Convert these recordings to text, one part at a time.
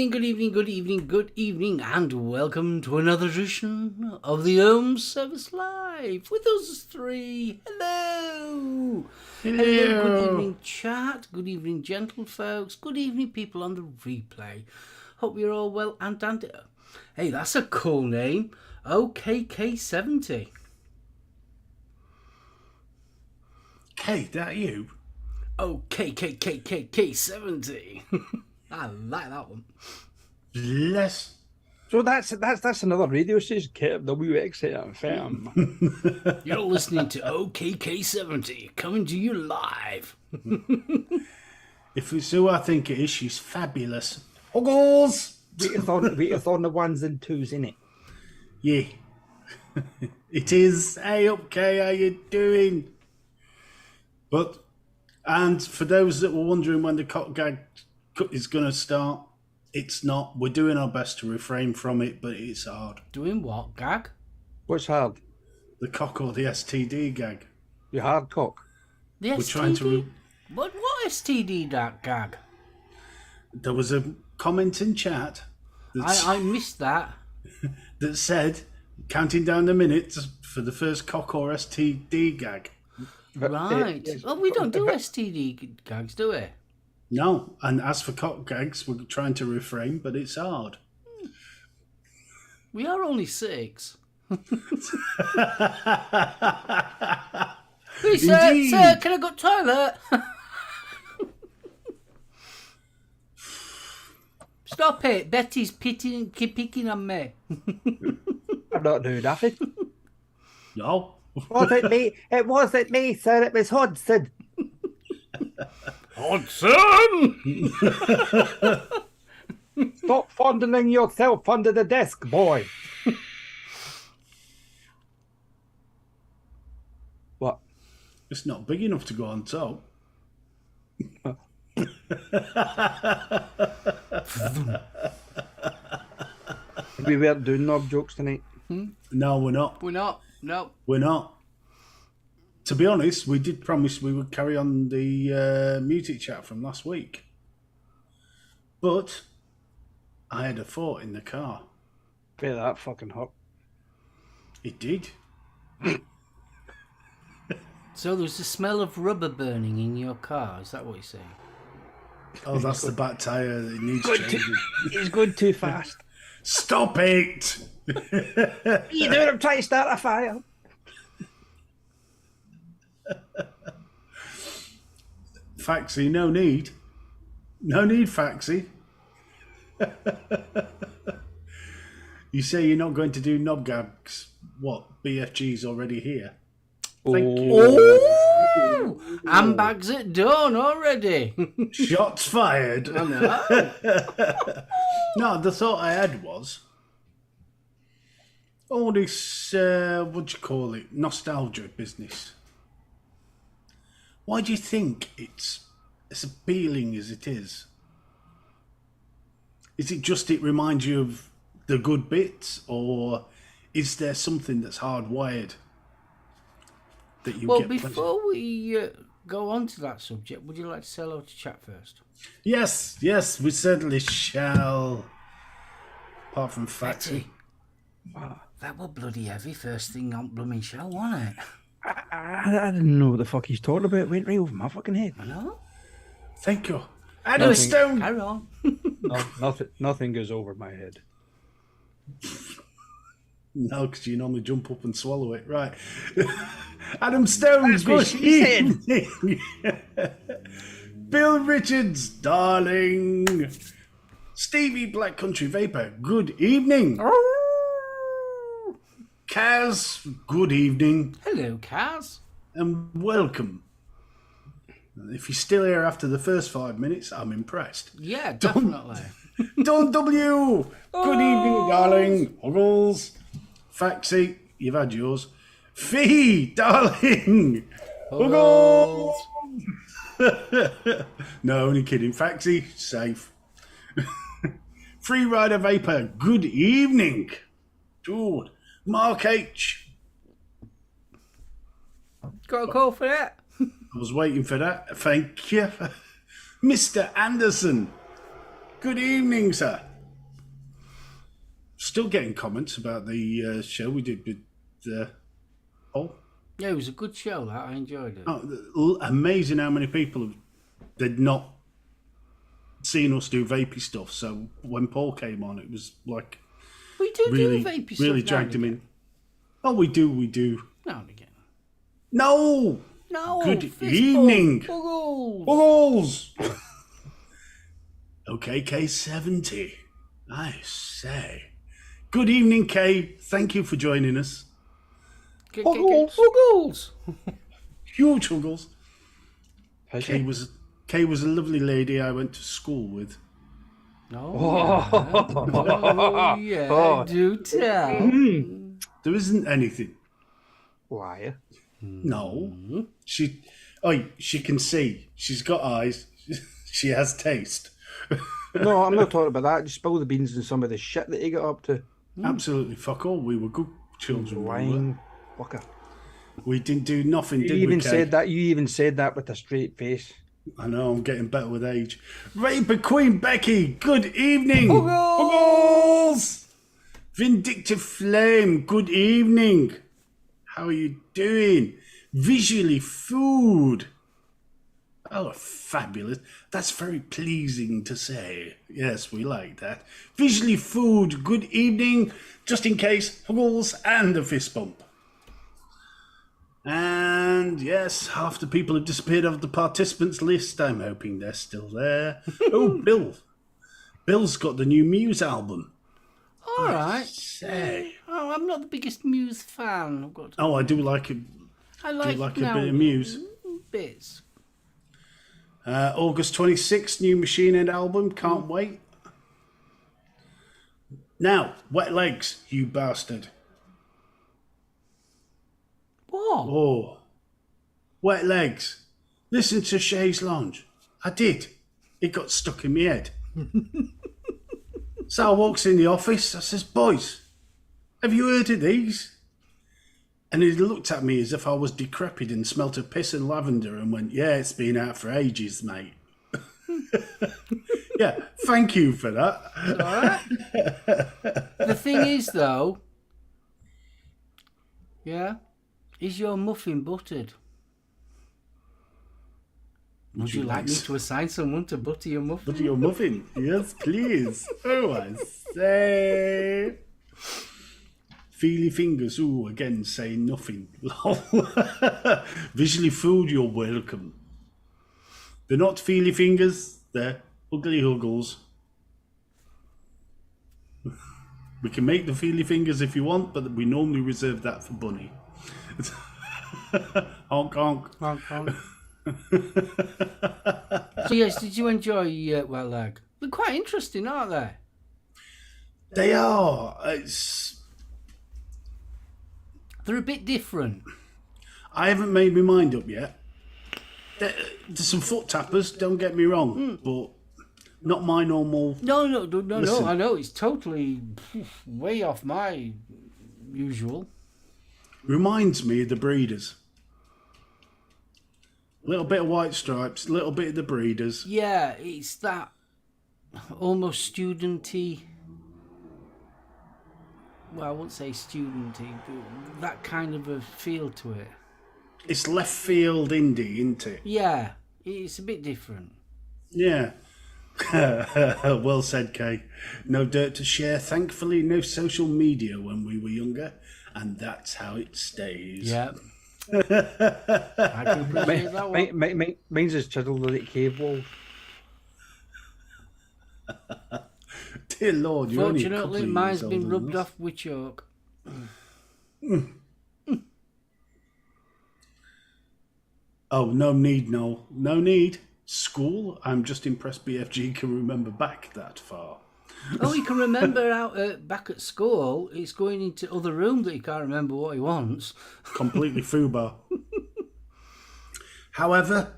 good evening, and welcome to another edition of the Home Service Live with us three. Hello. Good evening, chat. Good evening, gentlefolks. Good evening, people on the replay. Hope you're all well and dandy. Hey, that's a cool name. OKK70. K, that you? OKKKK70. I like that one. Bless. So that's another radio station, WXFM. You're listening to OKK70 coming to you live. If it's who I think it is, she's fabulous. Huggles! We're on the ones and twos, innit? Yeah. It is. Hey, up, Kay, how you doing? And for those that were wondering when the cock gag is going to start, it's not. We're doing our best to refrain from it, but it's hard. Doing what, gag? What's hard? The cock or the STD gag. The hard cock. The We're STD? trying to. What STD that gag? There was a comment in chat I missed that. that said, counting down the minutes for the first cock or STD gag. Right. Well, we don't do STD gags, do we? No, and as for cock gags, we're trying to refrain, but it's hard. We are only 6. Please, sir, can I go to the toilet? Stop it. Betty's picking on me. I'm not doing nothing. No. Was it me? It wasn't me, sir. It was Hudson. Hudson! Stop fondling yourself under the desk, boy. What? It's not big enough to go on top. We weren't doing knob jokes tonight. No, we're not. We're not. No. We're not. To be honest, we did promise we would carry on the music chat from last week. But I had a thought in the car. Bet that fucking hurt. It did. So there's the smell of rubber burning in your car. Is that what you're saying? Oh, that's the back tyre that needs changing. He's going too fast. Stop it! You doing? I'm trying to start a fire. Faxi, no need. No need, Faxi. You say you're not going to do knob gags. What? BFG's already here. Thank you. Oh! Handbags at dawn already. Shots fired. I know. No, the thought I had was all this, what do you call it, nostalgia business. Why do you think it's as appealing as it is? Is it just it reminds you of the good bits, or is there something that's hardwired that you Well, get? before we go on to that subject, would you like to say hello to chat first? Yes, we certainly shall. Apart from Faxi. That was bloody heavy first thing on blooming show, wasn't it? I didn't know what the fuck he's talking about. It went right over my fucking head. I know. Thank you. Adam Stone. Carry on. No, nothing goes over my head. No, because you normally jump up and swallow it. Right. Adam Stone, That's what good she said. evening. Bill Richards, darling. Stevie Black Country Vapor, good evening. Kaz, good evening. Hello, Kaz. And welcome. If you're still here after the first 5 minutes, I'm impressed. Yeah, definitely. Don W, good evening, darling. Huggles. Faxi, you've had yours. Fee, darling. Huggles. No, only kidding. Faxi, safe. Free Rider Vapor, good evening. Dude. Mark H. Got a call for that? I was waiting for that. Thank you. Mr. Anderson. Good evening, sir. still getting comments about the show we did with Paul. Yeah, it was a good show, that. I enjoyed it. Oh, amazing how many people they'd not seen us do vapey stuff. So when Paul came on, it was like We do really, vapey stuff really now dragged and him again. in. Oh, we do. Now and again. No! No! Good fist evening. bump, Buggles. Balls! Okay, K70. I say. Good evening, Kay. Thank you for joining us. Buggles. Huge huggles. Has Kay she? was a lovely lady I went to school with. Oh, yeah. Oh. Do tell. There isn't anything. Why? No. She can see. She's got eyes. She has taste. No, I'm not talking about that. Just spill the beans and some of the shit that you got up to. Absolutely fuck all. We were good children. we were. Lying fucker. We didn't do nothing, You did even we, Kay? said that. You even said that with a straight face. I know, I'm getting better with age. Raper Queen Becky, good evening. Buggles! Buggles! Vindictive Flame, good evening. How are you doing? Visually Food. Oh, fabulous. That's very pleasing to say. Yes, we like that. Visually Food, good evening. Just in case, Huggles and a fist bump. And yes, half the people have disappeared off the participants list. I'm hoping they're still there. Oh, Bill. Bill's got the new Muse album. All right. Say. Oh, I'm not the biggest Muse fan. I've got to... Oh, I do like it. I like, like now a bit of Muse. Bits. August 26th, new Machine Head album. Can't wait. Now, Wet Legs, you bastard. What? Oh, Wet Legs. Listen to Shay's Lounge. I did. It got stuck in my head. So I walks in the office. I says, boys, have you heard of these? And he looked at me as if I was decrepit and smelt of piss and lavender and went, yeah, it's been out for ages, mate. Yeah, thank you for that. All right. The thing is, though, yeah, is your muffin buttered? Would you like me to assign someone to butter your muffin? Butter your muffin? Yes, please. Oh, I say. Feely fingers, ooh, again saying nothing. Visually Food, you're welcome. They're not feely fingers, they're ugly huggles. We can make the feely fingers if you want, but we normally reserve that for Bunny. Honk honk. Honk, honk. So yes, did you enjoy Wet Leg? They're quite interesting, aren't they? They are. They're a bit different. I haven't made my mind up yet. There's some foot tappers, don't get me wrong, but not my normal. No. Listen. I know it's totally way off my usual. Reminds me of the Breeders. Little bit of White Stripes, little bit of the Breeders. Yeah, it's that almost studenty. Well, I wouldn't say studenty, but that kind of a feel to it. It's left field indie, isn't it? Yeah, it's a bit different. Yeah. Well said, Kay. No dirt to share. Thankfully, no social media when we were younger, and that's how it stays. Yeah. I can appreciate that one. Mine's as chiseled as a cave wall. Dear Lord, you're only a couple Fortunately, of mine's years been older rubbed than us. off with chalk. Oh, no need, no. No need. School? I'm just impressed BFG can remember back that far. Oh, he can remember out back at school. He's going into other room that he can't remember what he wants. Completely foobar. However,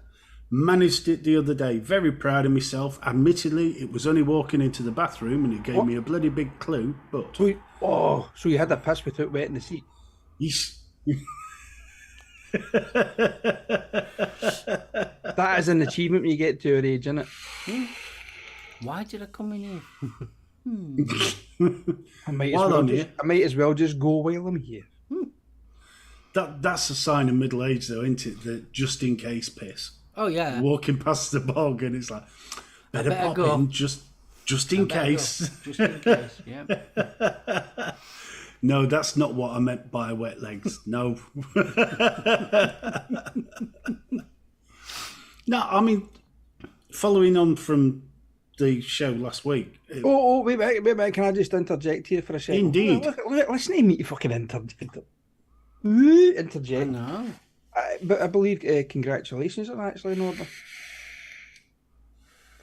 managed it the other day. Very proud of myself. Admittedly, it was only walking into the bathroom and it gave me a bloody big clue, but... So you had a piss without wetting the seat? Yeesh. That is an achievement when you get to your age, isn't it? Why did I come in here? I might While I'm here. as well just go while I'm here. That's a sign of middle age, though, isn't it? The just in case piss. Oh yeah. Walking past the bog and it's like, better pop go. in just in case. Just in case. Yeah. No, that's not what I meant by wet legs. No. No, I mean, following on from the show last week. Wait, can I just interject here for a second? Indeed. Listen to me, you fucking interject. Interject. No. But I believe congratulations are actually in order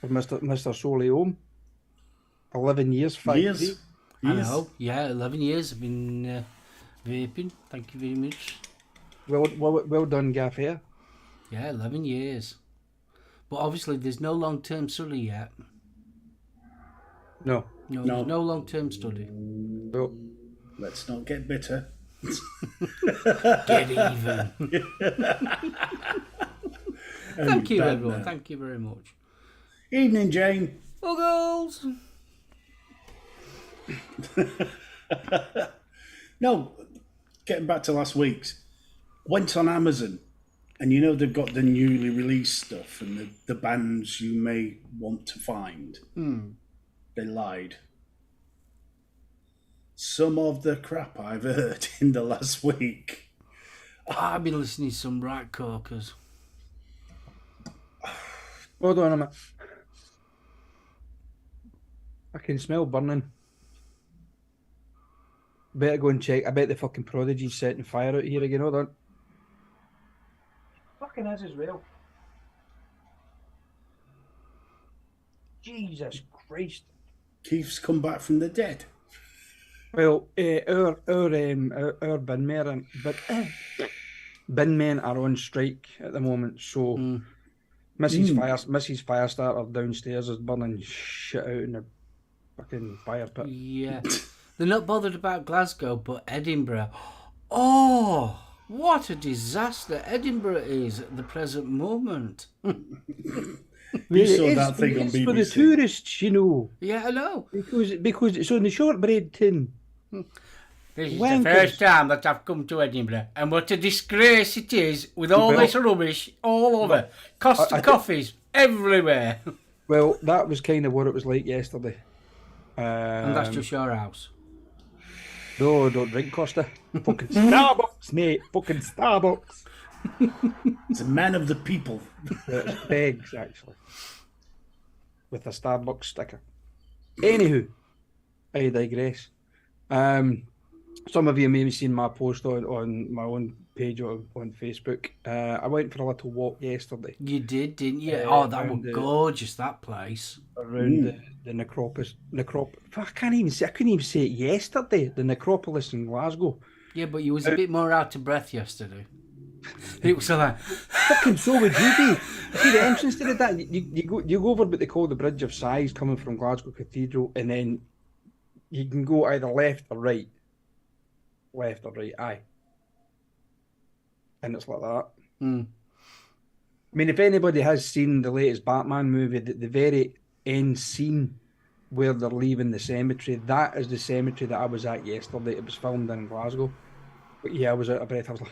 for Mr. SoulOhm. 11 years, 5 Years. I know. Yeah, 11 years I've been vaping. Thank you very much. Well done, Gaffer. Yeah, 11 years. But obviously there's no long-term study yet. No. There's no long-term study. Well, Let's not get bitter. Get even. Thank you, bad everyone. man. Thank you very much. Evening, Jane. Oh, girls. No, getting back to last week's. Went on Amazon, and you know they've got the newly released stuff and the bands you may want to find. They lied. Some of the crap I've heard in the last week. I've been listening to some right corkers. hold on a minute. I can smell burning. Better go and check. I bet the fucking Prodigy's setting fire out here again. Hold on. Fucking is as well. Jesus Christ. Keith's come back from the dead. Well, our bin men are on strike at the moment, so Mrs. Firestarter downstairs is burning shit out in the fucking fire pit. Yeah. They're not bothered about Glasgow, but Edinburgh. Oh, what a disaster Edinburgh is at the present moment. You saw that thing on BBC. For the tourists, you know. Yeah, I know. Because it's on the shortbread tin. This is Wankers. the first time that I've come to Edinburgh, and what a disgrace it is with all this rubbish all over. Costa coffees everywhere. Well, that was kind of what it was like yesterday. And that's just your house. No, don't drink Costa. Fucking Starbucks, mate. Fucking Starbucks. It's a man of the people. It's Beggs, actually. With a Starbucks sticker. Anywho, I digress. Some of you may have seen my post on my own page on Facebook. I went for a little walk yesterday. You did, didn't you? That was gorgeous, that place. Around the necropolis. I couldn't even say it yesterday. The necropolis in Glasgow. Yeah, but you was a bit more out of breath yesterday. It was like... Fucking so would you be. See, the entrance to that, you go over what they call the Bridge of Sighs coming from Glasgow Cathedral, and then you can go either left or right. Left or right, aye. And it's like that. I mean, if anybody has seen the latest Batman movie, the very end scene where they're leaving the cemetery, that is the cemetery that I was at yesterday. It was filmed in Glasgow. But yeah, I was out of breath. I was like...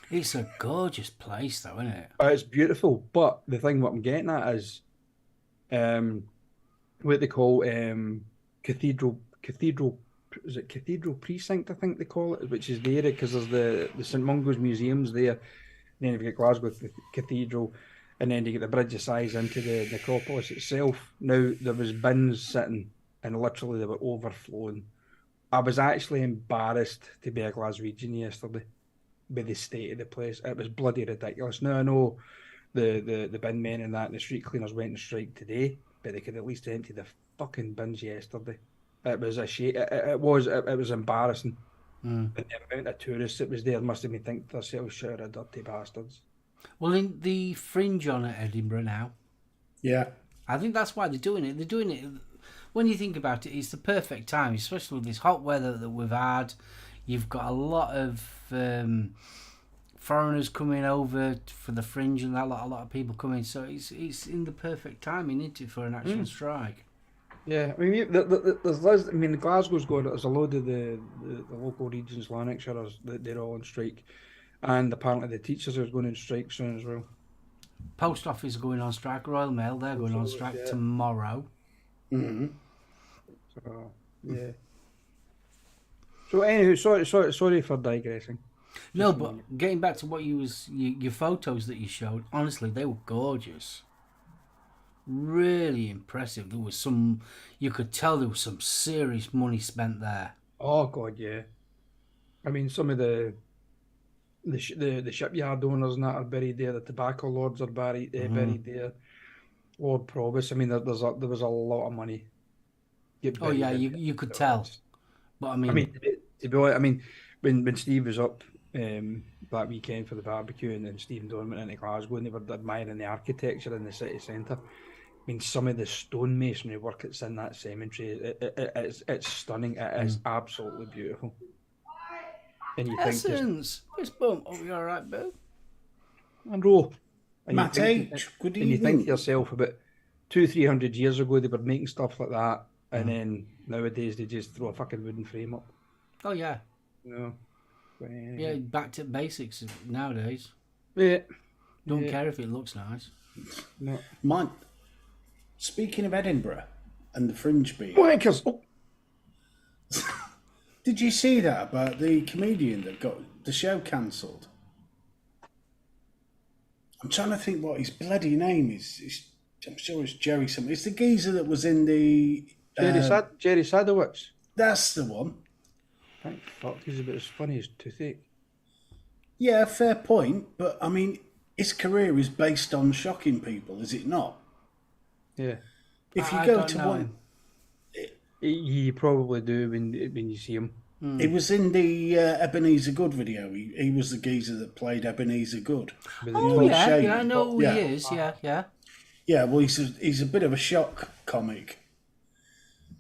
It's a gorgeous place, though, isn't it? It's beautiful, but the thing what I'm getting at is what they call cathedral is it Cathedral Precinct, I think they call it, which is the area because there's the St Mungo's Museums there, then you've got Glasgow Cathedral, and then you get the Bridge of Sighs into the necropolis itself. Now, there was bins sitting, and literally they were overflowing. I was actually embarrassed to be a Glaswegian yesterday by the state of the place. It was bloody ridiculous. Now, I know the bin men and that and the street cleaners went on strike today, but they could at least empty the fucking bins yesterday. It was a shame. It was embarrassing. And the amount of tourists that was there must have been thinking to themselves, "Sure, of dirty bastards." Well, in the Fringe on at Edinburgh now. Yeah. I think that's why they're doing it. They're doing it, when you think about it, it's the perfect time, especially with this hot weather that we've had. You've got a lot of foreigners coming over for the Fringe and that, a lot of people coming. So it's in the perfect timing, isn't it, for an actual strike? Yeah, I mean, there's, I mean, Glasgow's got there's a load of the local regions, Lanarkshires, they're all on strike, and apparently the teachers are going on strike soon as well. Post office are going on strike. Royal Mail, they're going on strike Yeah. tomorrow. Mm-hmm. So yeah. So anyway, sorry for digressing. No, Just but getting back to what your photos that you showed, honestly, they were gorgeous. Really impressive. There was some, you could tell there was some serious money spent there. oh god, yeah. I mean, some of the shipyard owners and that are buried there. The tobacco lords are buried there. Lord Provost. I mean, there was a lot of money get Oh yeah, buried in you could there. tell. But I I mean, mean, to be honest, I mean, when Steve was up that weekend for the barbecue, and then Steve and Don went into Glasgow, and they were admiring the architecture in the city centre. I mean, some of the stonemasonry work that's in that cemetery, it's stunning. It is absolutely beautiful. And you think just Essence, fist bump. Oh, you all right, boo? and row, and Matt H, good and you think to evening. yourself about 200-300 years ago they were making stuff like that, and then nowadays they just throw a fucking wooden frame up. Oh yeah, You know? But, yeah. Back to basics nowadays. yeah, Don't yeah, care if it looks nice. no. Mine. Speaking of Edinburgh and the Fringe being, Wankers. Oh, did you see that about the comedian that got the show cancelled? I'm trying to think what his bloody name is. I'm sure it's Jerry something. It's the geezer that was in the. Jerry Sadowitz. That's the one. Thank fuck, he's about as funny as toothache. Yeah, fair point. But I mean, his career is based on shocking people, is it not? Yeah, If you I go don't to know one, him. you probably do when you see him. it was in the Ebenezer Good video. He was the geezer that played Ebenezer Good. Oh Will yeah, Shane. yeah. I know who Yeah. he is. Yeah, yeah. Yeah, well, he's a bit of a shock comic,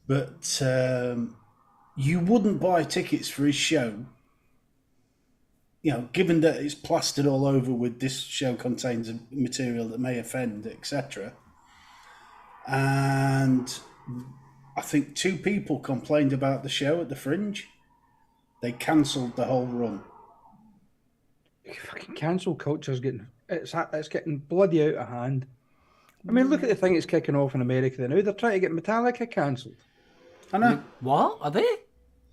but you wouldn't buy tickets for his show. You know, given that it's plastered all over with this show contains material that may offend, etc. And I think 2 people complained about the show at the Fringe. They cancelled the whole run. Fucking cancel culture's it's getting bloody out of hand. I mean, look at the thing it's kicking off in America now. They're trying to get Metallica cancelled. I know. What are they?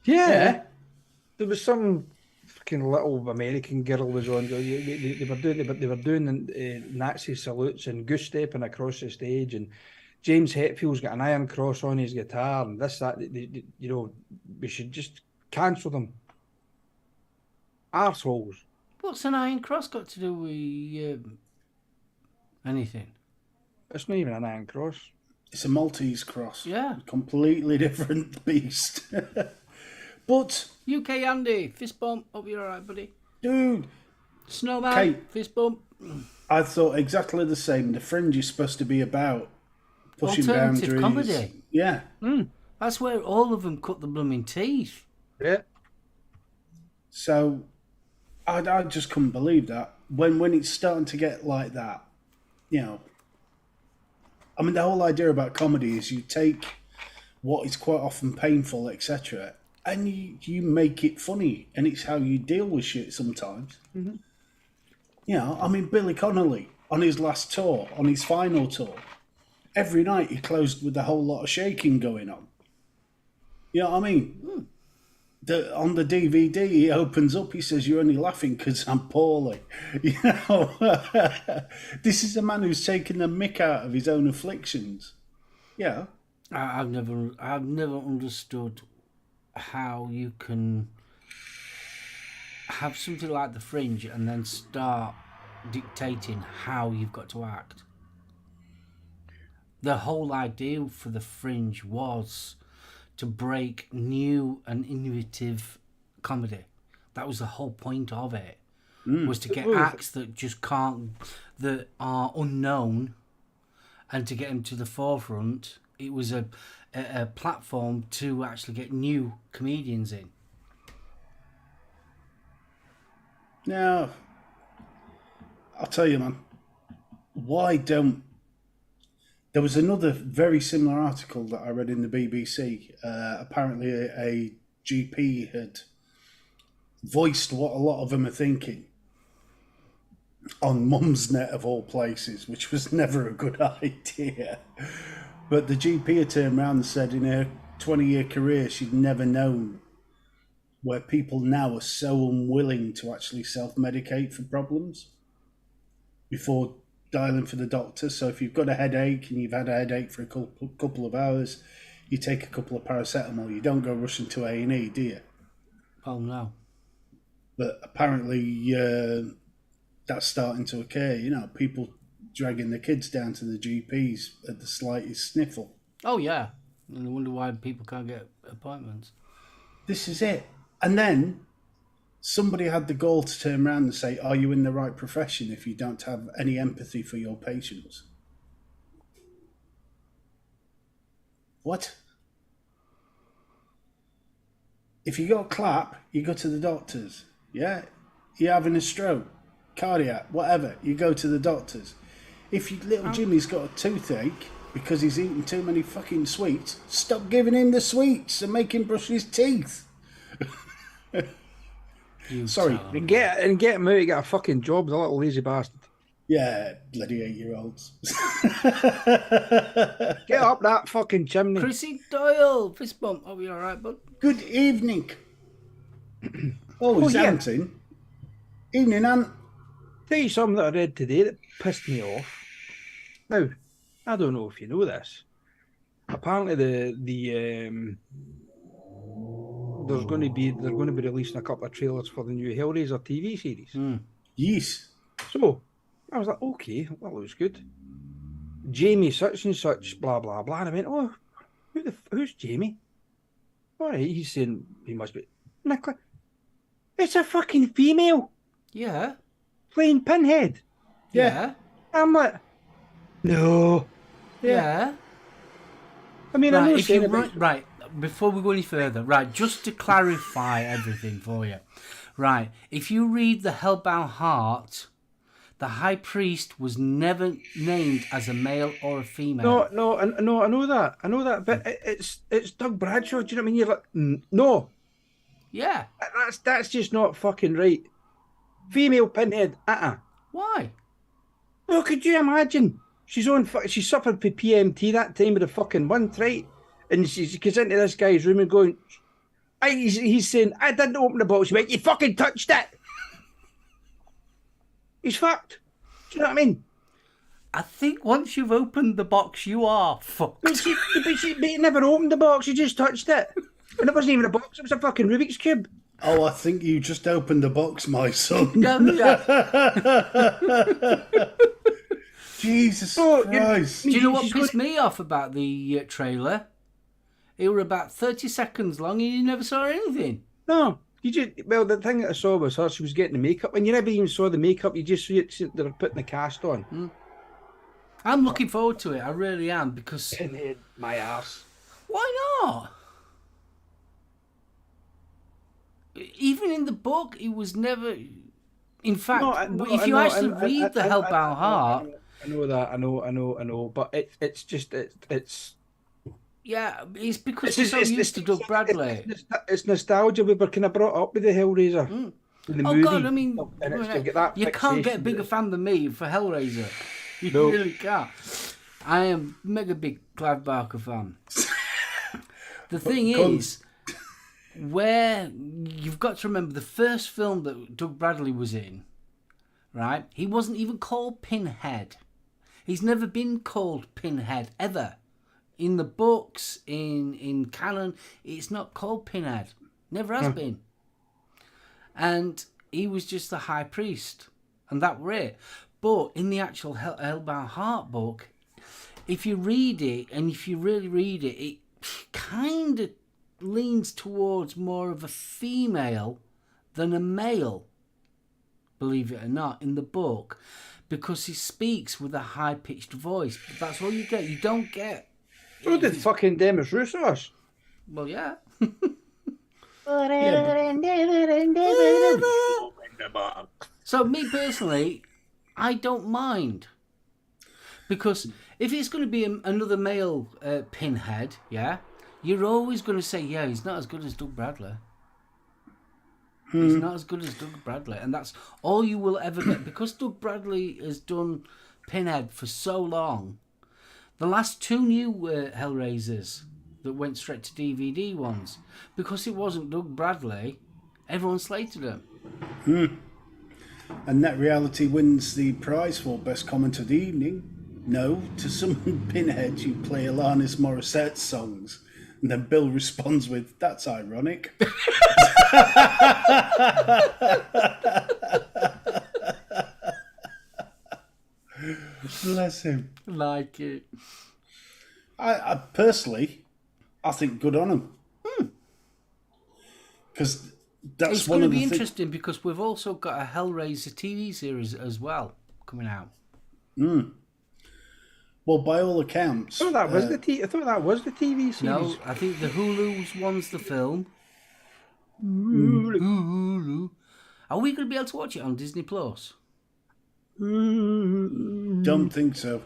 Yeah. There was some fucking little American girl was on. They were doing Nazi salutes and goose stepping across the stage, and James Hetfield's got an iron cross on his guitar, and this that. You know, we should just cancel them. Arseholes. What's an iron cross got to do with anything? It's not even an iron cross. It's a Maltese cross. Yeah. Completely different beast. But, UK Andy, fist bump. Hope you're all right, buddy. dude, Snowman, Kate. fist bump. I thought exactly the same. The Fringe is supposed to be about pushing Alternative boundaries. comedy. Yeah. That's where all of them cut the blooming teeth. Yeah. So I just couldn't believe that. When it's starting to get like that, you know. I mean, the whole idea about comedy is you take what is quite often painful, etc., and you make it funny, and it's how you deal with shit sometimes. You know, I mean, Billy Connolly on his last tour, on his final tour, every night he closed with a whole lot of shaking going on. You know what I mean? On the DVD, he opens up, he says, "You're only laughing because I'm poorly." You know, this is a man who's taken the mick out of his own afflictions. Yeah. I've never understood how you can have something like the Fringe and then start dictating how you've got to act. The whole idea for the Fringe was to break new and innovative comedy. That was the whole point of it. Was to get acts that just that are unknown, and to get them to the forefront. It was a platform to actually get new comedians in. Now, I'll tell you, man, why don't There was another very similar article that I read in the BBC. Apparently, a GP had voiced what a lot of them are thinking on Mumsnet of all places, which was never a good idea. But the GP had turned around and said in her 20-year career, she'd never known where people now are so unwilling to actually self-medicate for problems before dialing for the doctor. So if you've got a headache and you've had a headache for a couple of hours, you take a couple of paracetamol. You don't go rushing to A&E, do you? Oh, no. But apparently that's starting to occur. You know, people dragging their kids down to the GPs at the slightest sniffle. Oh, yeah. And I wonder why people can't get appointments. This is it. And then somebody had the gall to turn around and say, are you in the right profession if you don't have any empathy for your patients? What? If you got a clap, you go to the doctors. Yeah? You're having a stroke, cardiac, whatever, you go to the doctors. If little Jimmy's got a toothache because he's eating too many fucking sweets, stop giving him the sweets and make him brush his teeth. Sorry. And get him out, he got a fucking job, the little lazy bastard. Yeah, bloody 8-year-olds. Get up that fucking chimney. Chrissy Doyle, fist bump. Are we all right, bud? Good evening. Oh, is Ant in? Evening, Ant. Tell you something that I read today that pissed me off. Now, I don't know if you know this. Apparently, they're going to be releasing a couple of trailers for the new Hellraiser TV series. Yes. So I was like, okay, that looks good. Jamie such and such, blah blah blah. And I went, oh, who's Jamie? All right, he's saying he must be Nicola. It's a fucking female Yeah. playing Pinhead. Yeah. I'm like, no. Yeah. I mean, I know saying about right, before we go any further, right, just to clarify everything for you. Right, if you read the Hellbound Heart, the High Priest was never named as a male or a female. No, I know that, but it's Doug Bradshaw. Do you know what I mean? You're like, no, Yeah. that's just not fucking right. Female Pinhead, Why? Well, could you imagine? She suffered from PMT that time with the fucking wind, right? And she goes into this guy's room and going, he's saying, I didn't open the box. He went, you fucking touched it. He's fucked. Do you know what I mean? I think once you've opened the box, you are fucked. But he never opened the box. He just touched it. And it wasn't even a box. It was a fucking Rubik's Cube. Oh, I think you just opened the box, my son. No, Jesus Christ. Do you know what pissed me off about the trailer? It were about 30 seconds long and you never saw anything. No. The thing that I saw was her. She was getting the makeup. And you never even saw the makeup. You just see it. They were putting the cast on. I'm looking forward to it. I really am because... Pinhead, my ass. Why not? Even in the book, it was never... In fact, if you actually read the Hellbound Heart... I know that, I know, but it's just, it's... Yeah, it's because you're so used to Doug Bradley. It's nostalgia. We were kind of brought up with the Hellraiser. The movie. God, I mean, you can't fixation get a bigger fan than me for Hellraiser. You No. really can't. I am mega big Clive Barker fan. The thing is, where you've got to remember the first film that Doug Bradley was in, right? He wasn't even called Pinhead. He's never been called Pinhead ever. In the books, in canon, it's not called Pinhead. Never has been. And he was just the High Priest. And that were it. But in the actual Hellbound Heart book, if you read it, and if you really read it, it kind of leans towards more of a female than a male, believe it or not, in the book. Because he speaks with a high-pitched voice. But that's all you get. You don't get... So did fucking Demis Roussos. Well, yeah. So me personally, I don't mind. Because If it's going to be another male Pinhead, yeah, you're always going to say, yeah, he's not as good as Doug Bradley. He's not as good as Doug Bradley, and that's all you will ever get because Doug Bradley has done Pinhead for so long. The last two new Hellraisers that went straight to DVD ones, because it wasn't Doug Bradley, everyone slated him. And Net Reality wins the prize for Best Comment of the Evening. No, to summon Pinhead, you play Alanis Morissette's songs. And then Bill responds with, "That's ironic." Bless him. Like it. I personally, I think good on him. Because that's It's one going of to the be interesting because we've also got a Hellraiser TV series as well coming out. Well, by all accounts, I thought that was the TV series. No, I think the Hulu's one's the film. Hulu. Are we going to be able to watch it on Disney Plus? don't think so.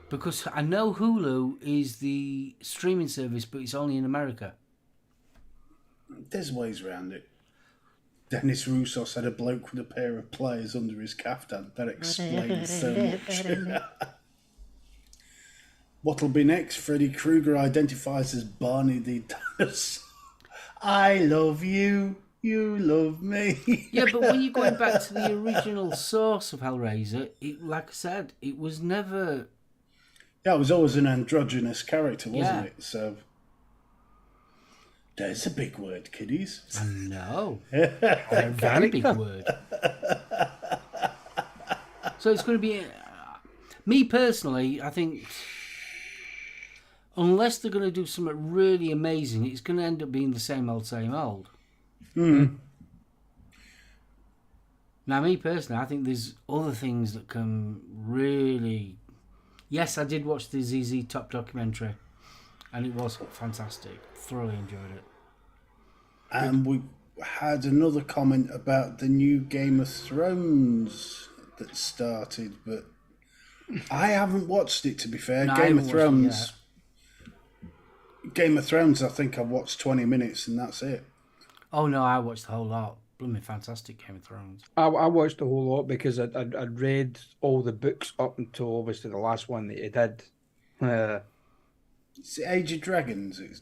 Because I know Hulu is the streaming service, but it's only in America. There's ways around it. Dennis Russo said a bloke with a pair of pliers under his caftan. That explains so much. What'll be next? Freddy Krueger identifies as Barney the dinosaur. I love you. You love me. Yeah, but when you're going back to the original source of Hellraiser, like I said, it was never... Yeah, it was always an androgynous character, wasn't Yeah. it? So there's a big word, kiddies. I know. A very big word. So it's going to be... me personally, I think... unless they're going to do something really amazing, it's going to end up being the same old, same old. Now, me personally, I think there's other things that can really... Yes, I did watch the ZZ Top documentary, and it was fantastic. Thoroughly enjoyed it. And we had another comment about the new Game of Thrones that started, but I haven't watched it, to be fair. No, I Game haven't of watched it Thrones. yet. Game of Thrones, I think I've watched 20 minutes and that's it. Oh, no, I watched the whole lot. Blooming fantastic Game of Thrones. I watched the whole lot because I'd read all the books up until obviously the last one that he did. It's Age of Dragons. It's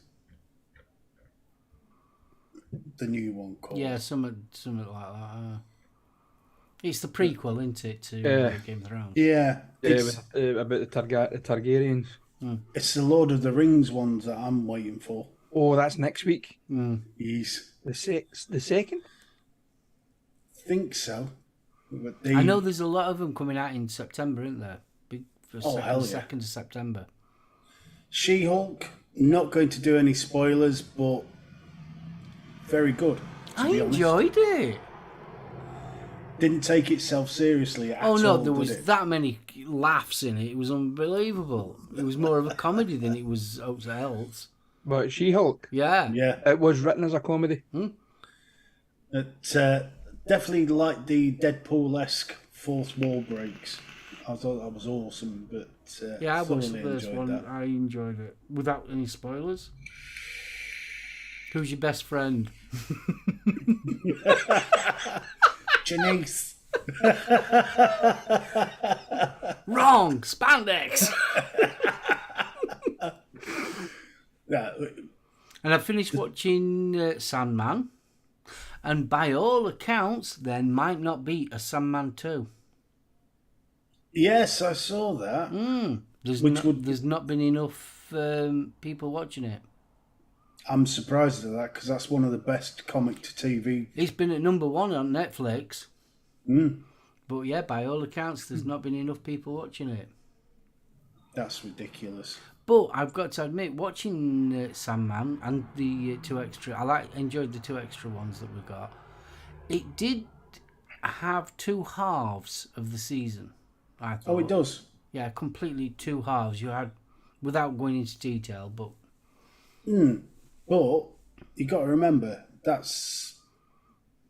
the new one called. Yeah, something like that. It's the prequel, isn't it, to Game of Thrones? Yeah. It's, about the Targaryens. it's the Lord of the Rings ones that I'm waiting for. Oh, that's next week. Yes. The second. Think so. But I know there's a lot of them coming out in September, isn't there? hell yeah. 2nd of September. She-Hulk, not going to do any spoilers, but very good. I enjoyed it. Didn't take itself seriously at all. Oh no, there did was it? that many laughs in it. It was unbelievable. It was more of a comedy than it was else. But She-Hulk. Yeah. Yeah. It was written as a comedy. It, definitely like the Deadpool-esque fourth wall breaks. I thought that was awesome, but Yeah, I watched the thoroughly first enjoyed one. that. I enjoyed it. Without any spoilers. Who's your best friend? Janice. Wrong! Spandex! Yeah, And I finished watching Sandman. And by all accounts, there might not be a Sandman 2. yes, I saw that. There's not been enough people watching it. I'm surprised at that because that's one of the best comic to TV. It's been at number 1 on Netflix. But yeah, by all accounts, there's not been enough people watching it. That's ridiculous. But I've got to admit, watching Sandman and the 2 extra, enjoyed the 2 extra ones that we got. It did have 2 halves of the season, I thought. Oh, it does. Yeah, completely 2 halves. You had, without going into detail, but... But you got to remember, that's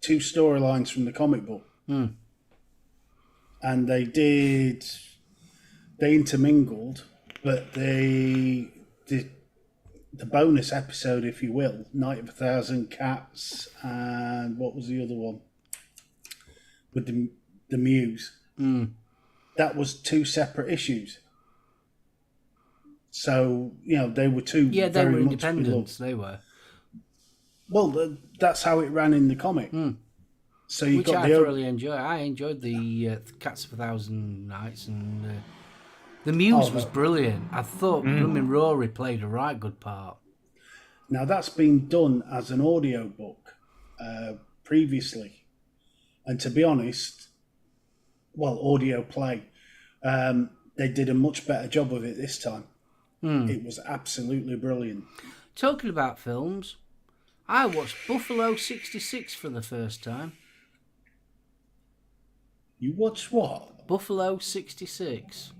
2 storylines from the comic book. And they intermingled But the bonus episode, if you will, Night of a Thousand Cats, and what was the other one with the Muse? That was two separate issues. So they were two. Yeah, they very were much independents. beloved. They were. Well, that's how it ran in the comic. So you Which got I the thoroughly enjoy. I enjoyed the Cats of a Thousand Nights, and the Muse was brilliant. I thought Blooming Rory played a right good part. Now that's been done as an audio book previously, and to be honest, audio play, they did a much better job of it this time. It was absolutely brilliant. Talking about films, I watched Buffalo 66 for the first time. You watched what? Buffalo 66.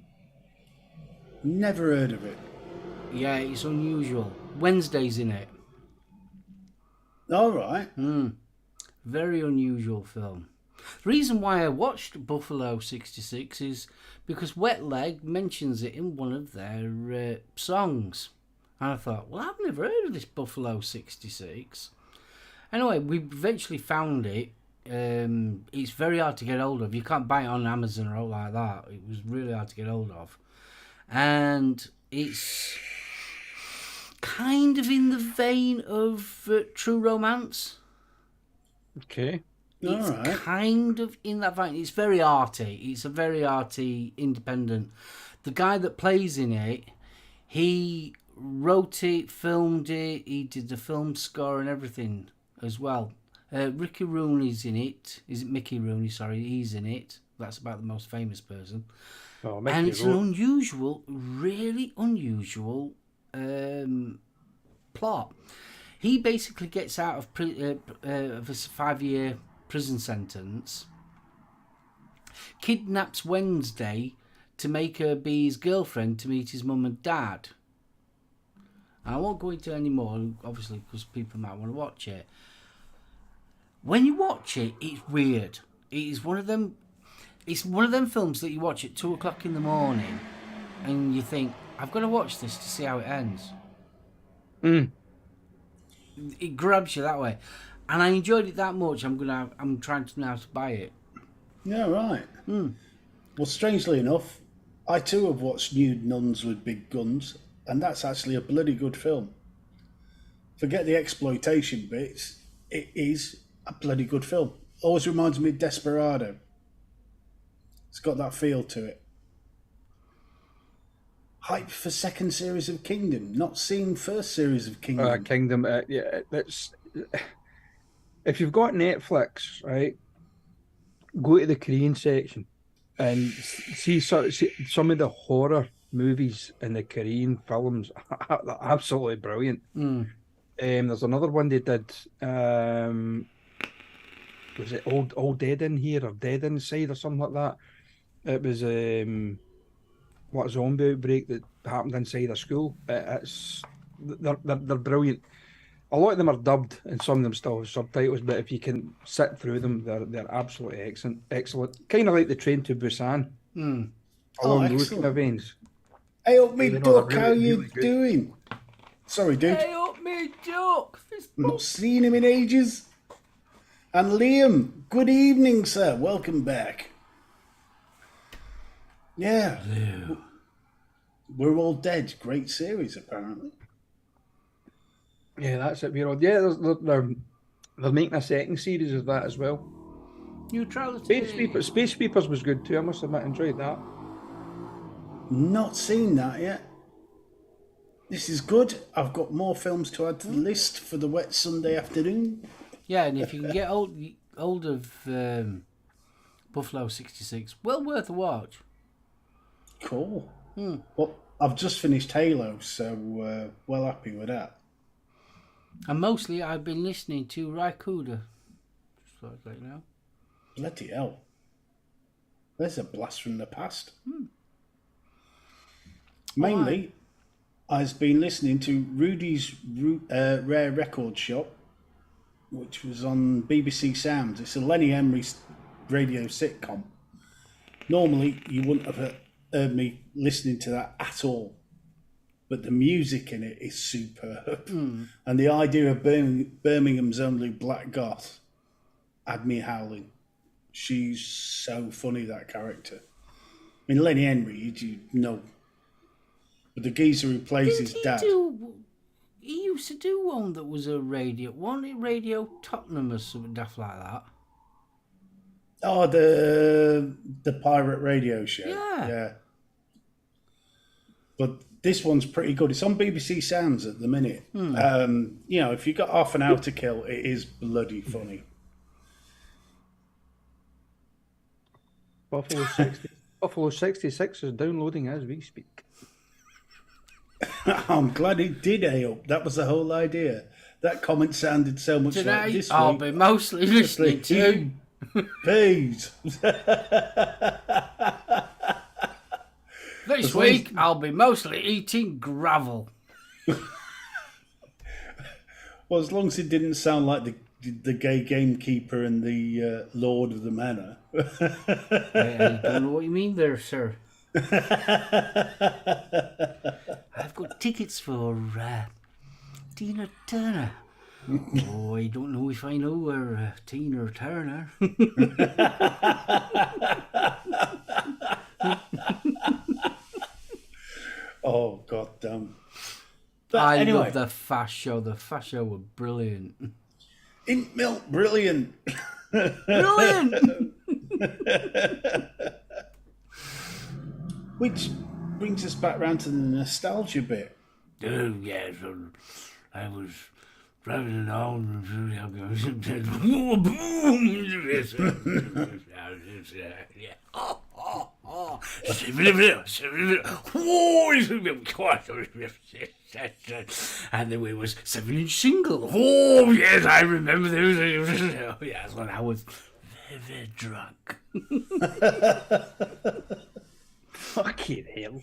Never heard of it. Yeah, it's unusual. Wednesday's in it. All right. Very unusual film. The reason why I watched Buffalo 66 is because Wet Leg mentions it in one of their songs. And I thought, well, I've never heard of this Buffalo 66. Anyway, we eventually found it. It's very hard to get hold of. You can't buy it on Amazon or all like that. It was really hard to get hold of. And it's kind of in the vein of True Romance. Okay. It's kind of in that vein. It's very arty. It's a very arty, independent. The guy that plays in it, he wrote it, filmed it, he did the film score and everything as well. Ricky Rooney's in it. Is it Mickey Rooney? Sorry, he's in it. That's about the most famous person. Oh, and it's an unusual, really unusual plot. He basically gets out of a 5-year prison sentence, kidnaps Wednesday to make her be his girlfriend to meet his mum and dad. And I won't go into any more, obviously, because people might want to watch it. When you watch it, it's weird. It is one of them. It's one of them films that you watch at 2:00 in the morning, and you think, "I've got to watch this to see how it ends." It grabs you that way, and I enjoyed it that much. I'm trying to now to buy it. Yeah, right. Well, strangely enough, I too have watched Nude Nuns with Big Guns, and that's actually a bloody good film. Forget the exploitation bits. It is a bloody good film. Always reminds me of Desperado. It's got that feel to it. Hype for second series of Kingdom. Not seen first series of Kingdom. Kingdom. Yeah, that's. If you've got Netflix, right, go to the Korean section and see some of the horror movies in the Korean films. They're absolutely brilliant. There's another one they did. Was it All Dead in Here or Dead Inside or something like that? It was what zombie outbreak that happened inside a school. They're brilliant. A lot of them are dubbed, and some of them still have subtitles. But if you can sit through them, they're absolutely excellent. Kind of like the Train to Busan. Along those kind of veins. Hey up me duck, really, how you really doing? Sorry, dude. Hey up me duck. Not seen him in ages. And Liam, good evening, sir. Welcome back. Yeah. We're All Dead. Great series, apparently. Yeah, that's it. They're making a second series of that as well. Neutrality. Space Sweepers was good too. I must admit, enjoyed that. Not seen that yet. This is good. I've got more films to add to the list for the wet Sunday afternoon. Yeah, and if you can get hold of Buffalo 66, well worth a watch. Cool. Well, I've just finished Halo, so well happy with that. And mostly I've been listening to Raikuda. Just like that now. Bloody hell. There's a blast from the past. Mainly, I've been listening to Rudy's Rare Record Shop, which was on BBC Sounds. It's a Lenny Henry radio sitcom. Normally, you wouldn't have heard me listening to that at all. but the music in it is superb. And the idea of Birmingham's only black goth had me howling. She's so funny, that character. I mean, Lenny Henry, you know. But the geezer who plays his dad. He used to do one that was a radio. Wasn't it Radio Tottenham or something daft like that? Oh, the pirate radio show. Yeah. But this one's pretty good. It's on BBC Sounds at the minute. You know, if you've got half an hour to kill, it is bloody funny. Buffalo 66 is downloading as we speak. I'm glad it did, up. That was the whole idea. That comment sounded so much Today, like this I'll week. be mostly listening to... Peas. This week, I'll be mostly eating gravel. Well, as long as it didn't sound like the gay gamekeeper and the Lord of the Manor. I don't know what you mean there, sir. I've got tickets for Tina Turner. Oh, I don't know if I know her, Tina Turner. Oh, god damn. I anyway, love the Fast Show. The Fast Show were brilliant. Int Milk, brilliant. Brilliant! Which brings us back round to the nostalgia bit. Oh, yes. I was driving along. And then we was 7-inch single. Oh, yes, I remember those. Oh, yes, when I was very, very drunk. Fucking hell.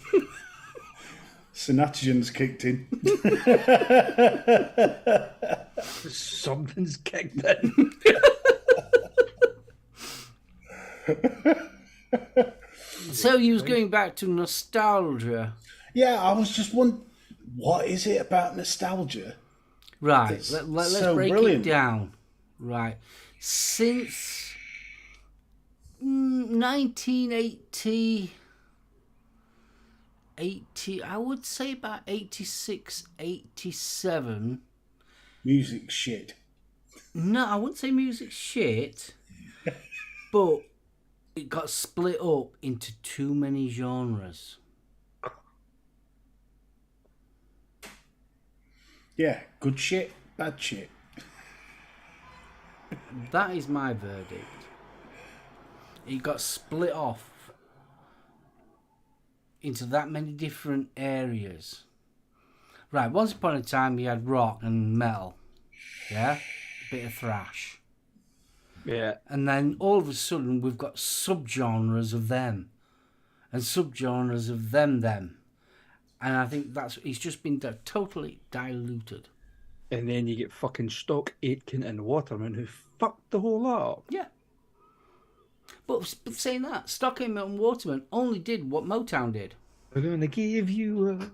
Synatogen's kicked in. Something's kicked in. So you was going back to nostalgia. Yeah, I was just wondering, what is it about nostalgia? Right, It's let's so break brilliant. it down. Right. Since 1980, I would say about 86, 87. Music shit. No, I wouldn't say music shit, but it got split up into too many genres. Yeah, good shit, bad shit. That is my verdict. It got split off into that many different areas. Right, once upon a time you had rock and metal. Yeah? A bit of thrash. Yeah. And then all of a sudden we've got subgenres of them. And subgenres of them. And I think it's just been totally diluted. And then you get fucking Stock, Aitken and Waterman who fucked the whole lot up. Yeah. But saying that, Stock, Aitken and Waterman only did what Motown did. We're going to give you...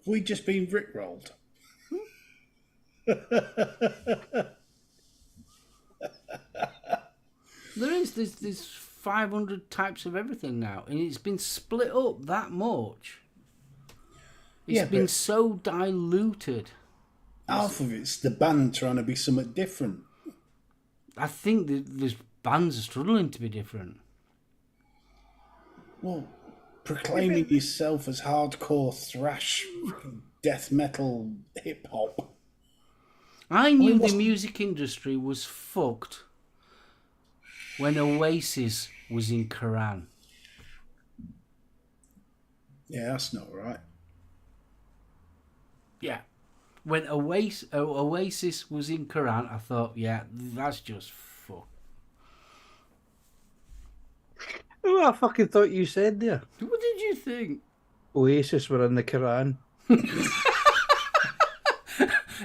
We just been rickrolled. There's 500 types of everything now, and it's been split up that much. It's been so diluted. Half of it's the band trying to be something different. I think that there's bands are struggling to be different. Well, proclaiming yourself as hardcore thrash, death metal, hip hop. I knew the music industry was fucked when Oasis was in Quran. Yeah, that's not right. Yeah. When Oasis was in Quran, I thought, yeah, that's just fuck. Oh, I fucking thought you said there. What did you think? Oasis were in the Quran.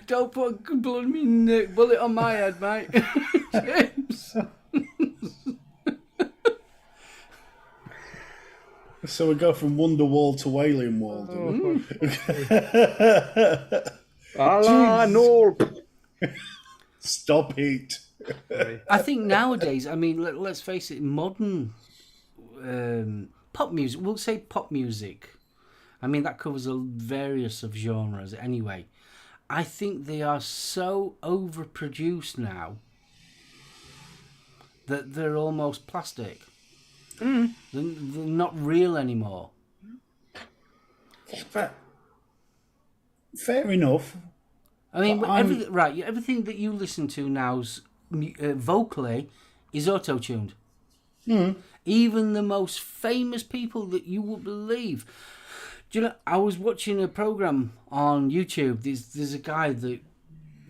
Don't put a bloody bullet on my head, mate. James. So we go from Wonderwall to Wailing Wall. Do we? Allah, no. Stop it. Sorry. I think nowadays, I mean, let's face it, modern pop music, we'll say pop music. I mean, that covers a various of genres anyway. I think they are so overproduced now that they're almost plastic. They're not real anymore. Fair enough. I mean, But everything that you listen to now's vocally is auto-tuned. Even the most famous people that you would believe. Do you know, I was watching a program on YouTube. There's a guy that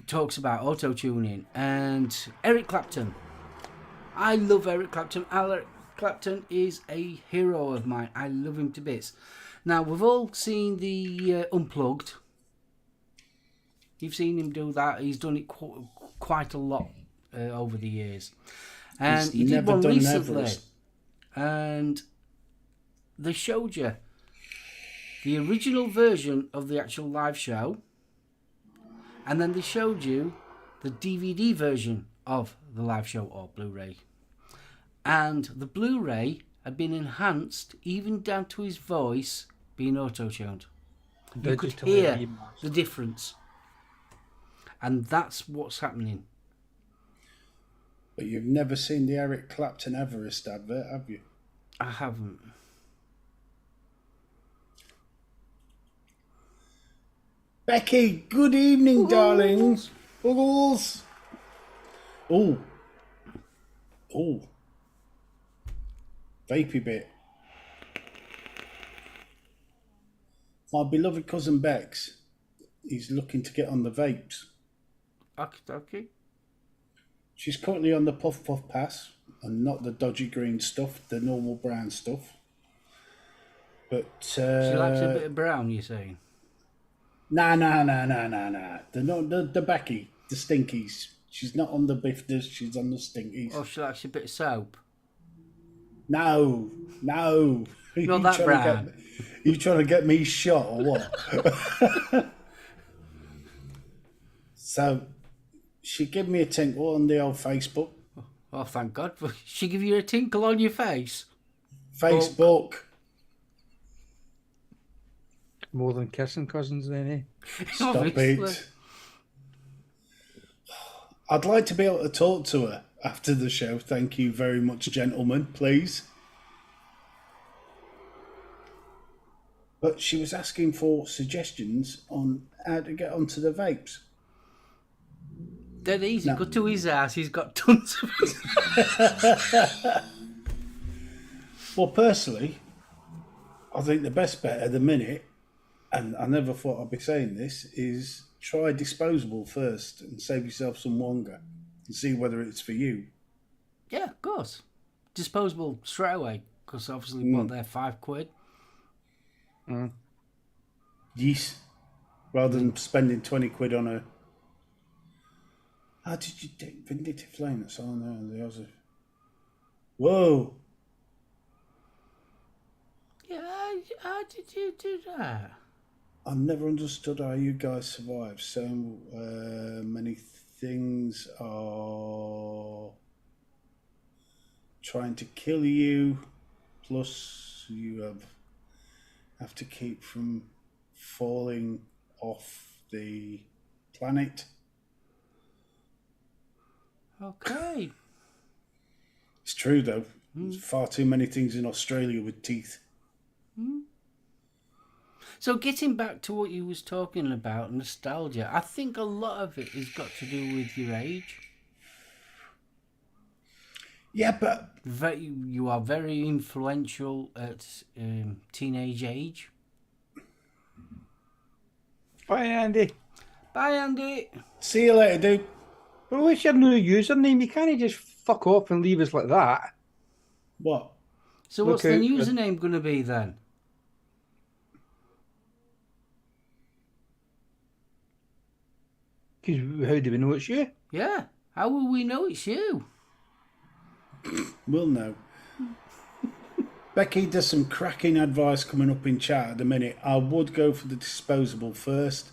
talks about auto-tuning, and Eric Clapton. I love Eric Clapton. Eric Clapton is a hero of mine. I love him to bits. Now, we've all seen the Unplugged. You've seen him do that. He's done it quite a lot over the years. And he did one recently. And they showed you the original version of the actual live show. And then they showed you the DVD version of the live show or Blu-ray. And the Blu-ray had been enhanced even down to his voice being auto-tuned. You could hear the difference. And that's what's happening. But you've never seen the Eric Clapton Everest advert, have you? I haven't. Becky, good evening, darlings. Buggles. Oh. Vapey bit. My beloved cousin Bex is looking to get on the vapes. Okay. She's currently on the Puff Puff Pass and not the dodgy green stuff, the normal brown stuff. But She likes a bit of brown, you're saying? Nah. The Becky, the stinkies. She's not on the bifters, she's on the stinkies. Oh, she likes a bit of soap. No. Not that brown. You trying to get me shot or what? So, she gave me a tinkle on the old Facebook. Oh, thank God. She give you a tinkle on your face? Facebook. More than kissing cousins, then, eh? Stop Obviously. it. I'd like to be able to talk to her after the show. Thank you very much, gentlemen, please. But she was asking for suggestions on how to get onto the vapes. Dead easy. No. Go to his house. He's got tons of it. Well, personally, I think the best bet at the minute, and I never thought I'd be saying this, is try disposable first and save yourself some wonga and see whether it's for you. Yeah, of course. Disposable straight away. Because obviously, what, they're £5. Yes. Rather than spending 20 quid on a... How did you do Vindictive Flame? That's on there. The other... Whoa! Yeah, how did you do that? I never understood how you guys survived. So many things are trying to kill you. Plus, you have to keep from falling off the planet. Okay. It's true, though. There's far too many things in Australia with teeth. So getting back to what you was talking about, nostalgia, I think a lot of it has got to do with your age. Yeah, but... You are very influential at teenage age. Bye, Andy. Bye, Andy. See you later, dude. Well, what's your new username? You can't just fuck off and leave us like that. What? So what's Okay. the username going to be then? Because how do we know it's you? Yeah. How will we know it's you? We'll know. Becky, there's some cracking advice coming up in chat at the minute. I would go for the disposable first.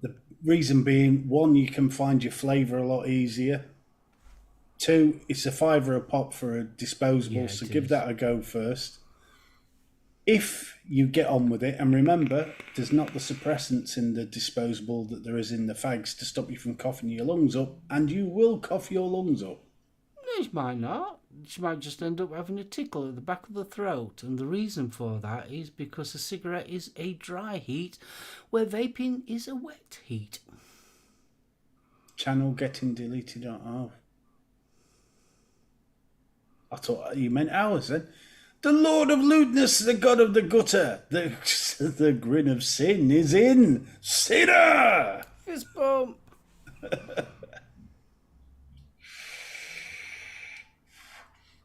The reason being, one, you can find your flavour a lot easier. Two, it's a £5 a pop for a disposable, so give that a go first. If you get on with it, and remember, there's not the suppressants in the disposable that there is in the fags to stop you from coughing your lungs up, and you will cough your lungs up. No, she might not. She might just end up having a tickle at the back of the throat, and the reason for that is because a cigarette is a dry heat, where vaping is a wet heat. Channel getting deleted. Oh. I thought you meant ours then. The Lord of Lewdness, the God of the Gutter, the grin of sin is in. Sinner! Fist bump!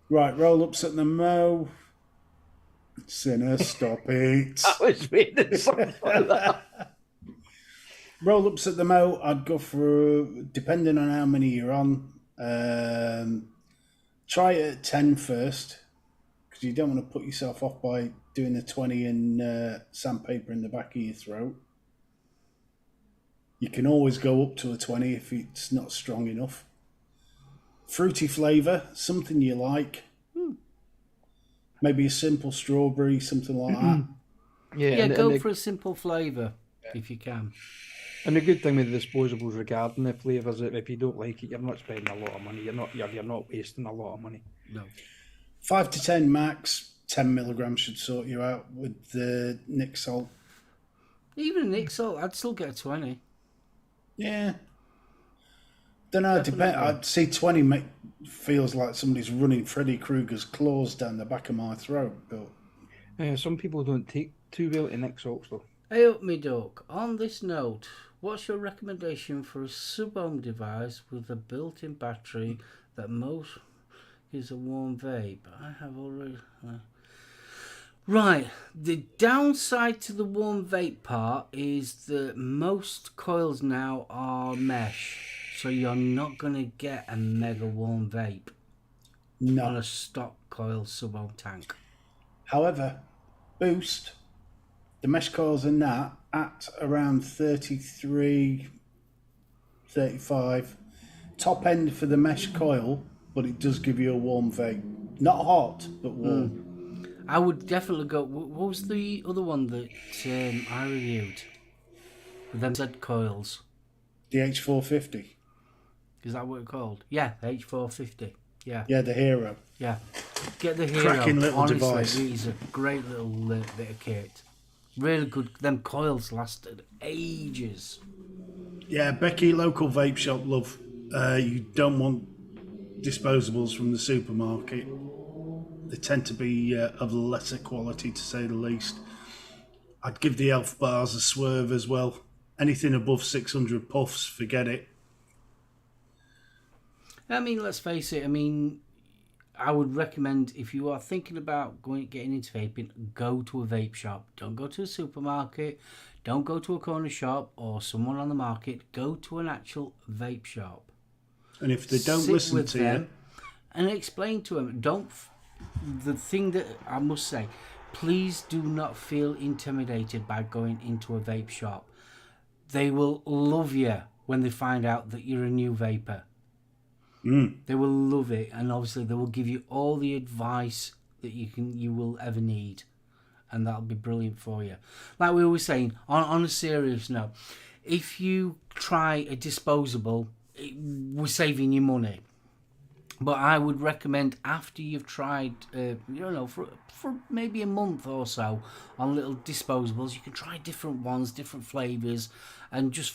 Right, roll-ups at the Mo. Sinner, stop it. I was reading something like that. Roll-ups at the Mo, I'd go for, depending on how many you're on, try it at 10 first, because you don't want to put yourself off by doing a 20 and sandpaper in the back of your throat. You can always go up to a 20 if it's not strong enough. Fruity flavour, something you like. Maybe a simple strawberry, something like that. Yeah, go for a simple flavour if you can. And the good thing with the disposables regarding the flavours, that if you don't like it, you're not spending a lot of money. You're not wasting a lot of money. No. 5 to 10 max. 10 milligrams should sort you out with the Nick Salt. Even Nick Salt, I'd still get a 20. Yeah. Don't know. I'd see 20 feels like somebody's running Freddy Krueger's claws down the back of my throat. But Some people don't take too well to Nick Salts though. Hey up me duck, on this note, what's your recommendation for a SoulOhm device with a built-in battery that most is a warm vape? I have already... Right, the downside to the warm vape part is that most coils now are mesh, so you're not going to get a mega warm vape on a stock coil SoulOhm tank. However, Boost, the mesh coils in that at around 33, 35. Top end for the mesh coil, but it does give you a warm vape. Not hot, but warm. I would definitely go... What was the other one that I reviewed? With them Z coils. The H450. Is that what it's called? Yeah, the H450. Yeah. Yeah, the Hero. Yeah. Get the Hero. Cracking little honestly, device. It is a great little bit of kit. Really good. Them coils lasted ages. Yeah, Becky, local vape shop, love. You don't want disposables from the supermarket. They tend to be of lesser quality, to say the least. I'd give the Elf bars a swerve as well. Anything above 600 puffs, forget it. I mean, let's face it. I mean, I would recommend, if you are thinking about getting into vaping, go to a vape shop. Don't go to a supermarket. Don't go to a corner shop or someone on the market. Go to an actual vape shop. And if they don't listen to you, and explain to them, the thing that I must say, please do not feel intimidated by going into a vape shop. They will love you when they find out that you're a new vapor. They will love it, and obviously they will give you all the advice that you will ever need, and that'll be brilliant for you. Like we were saying, on a serious note, if you try a disposable, we're saving you money. But I would recommend, after you've tried, for maybe a month or so on little disposables, you can try different ones, different flavours, and just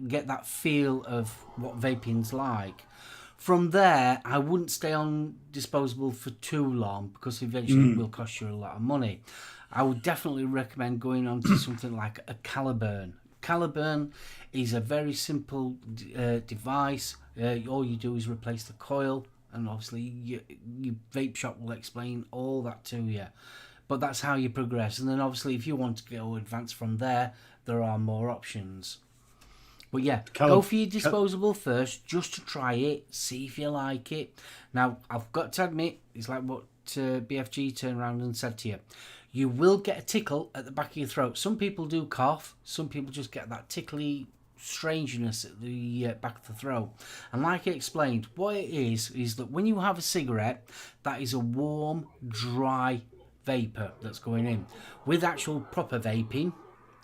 get that feel of what vaping's like. From there, I wouldn't stay on disposable for too long, because eventually it will cost you a lot of money. I would definitely recommend going on to something like a Caliburn. Caliburn is a very simple device. All you do is replace the coil, and obviously your vape shop will explain all that to you. But that's how you progress. And then obviously if you want to go advanced from there, there are more options. But yeah, go for your disposable first, just to try it, see if you like it. Now, I've got to admit, it's like what BFG turned around and said to you, you will get a tickle at the back of your throat. Some people do cough. Some people just get that tickly strangeness at the back of the throat. And like I explained, what it is that when you have a cigarette, that is a warm, dry vapour that's going in. With actual proper vaping,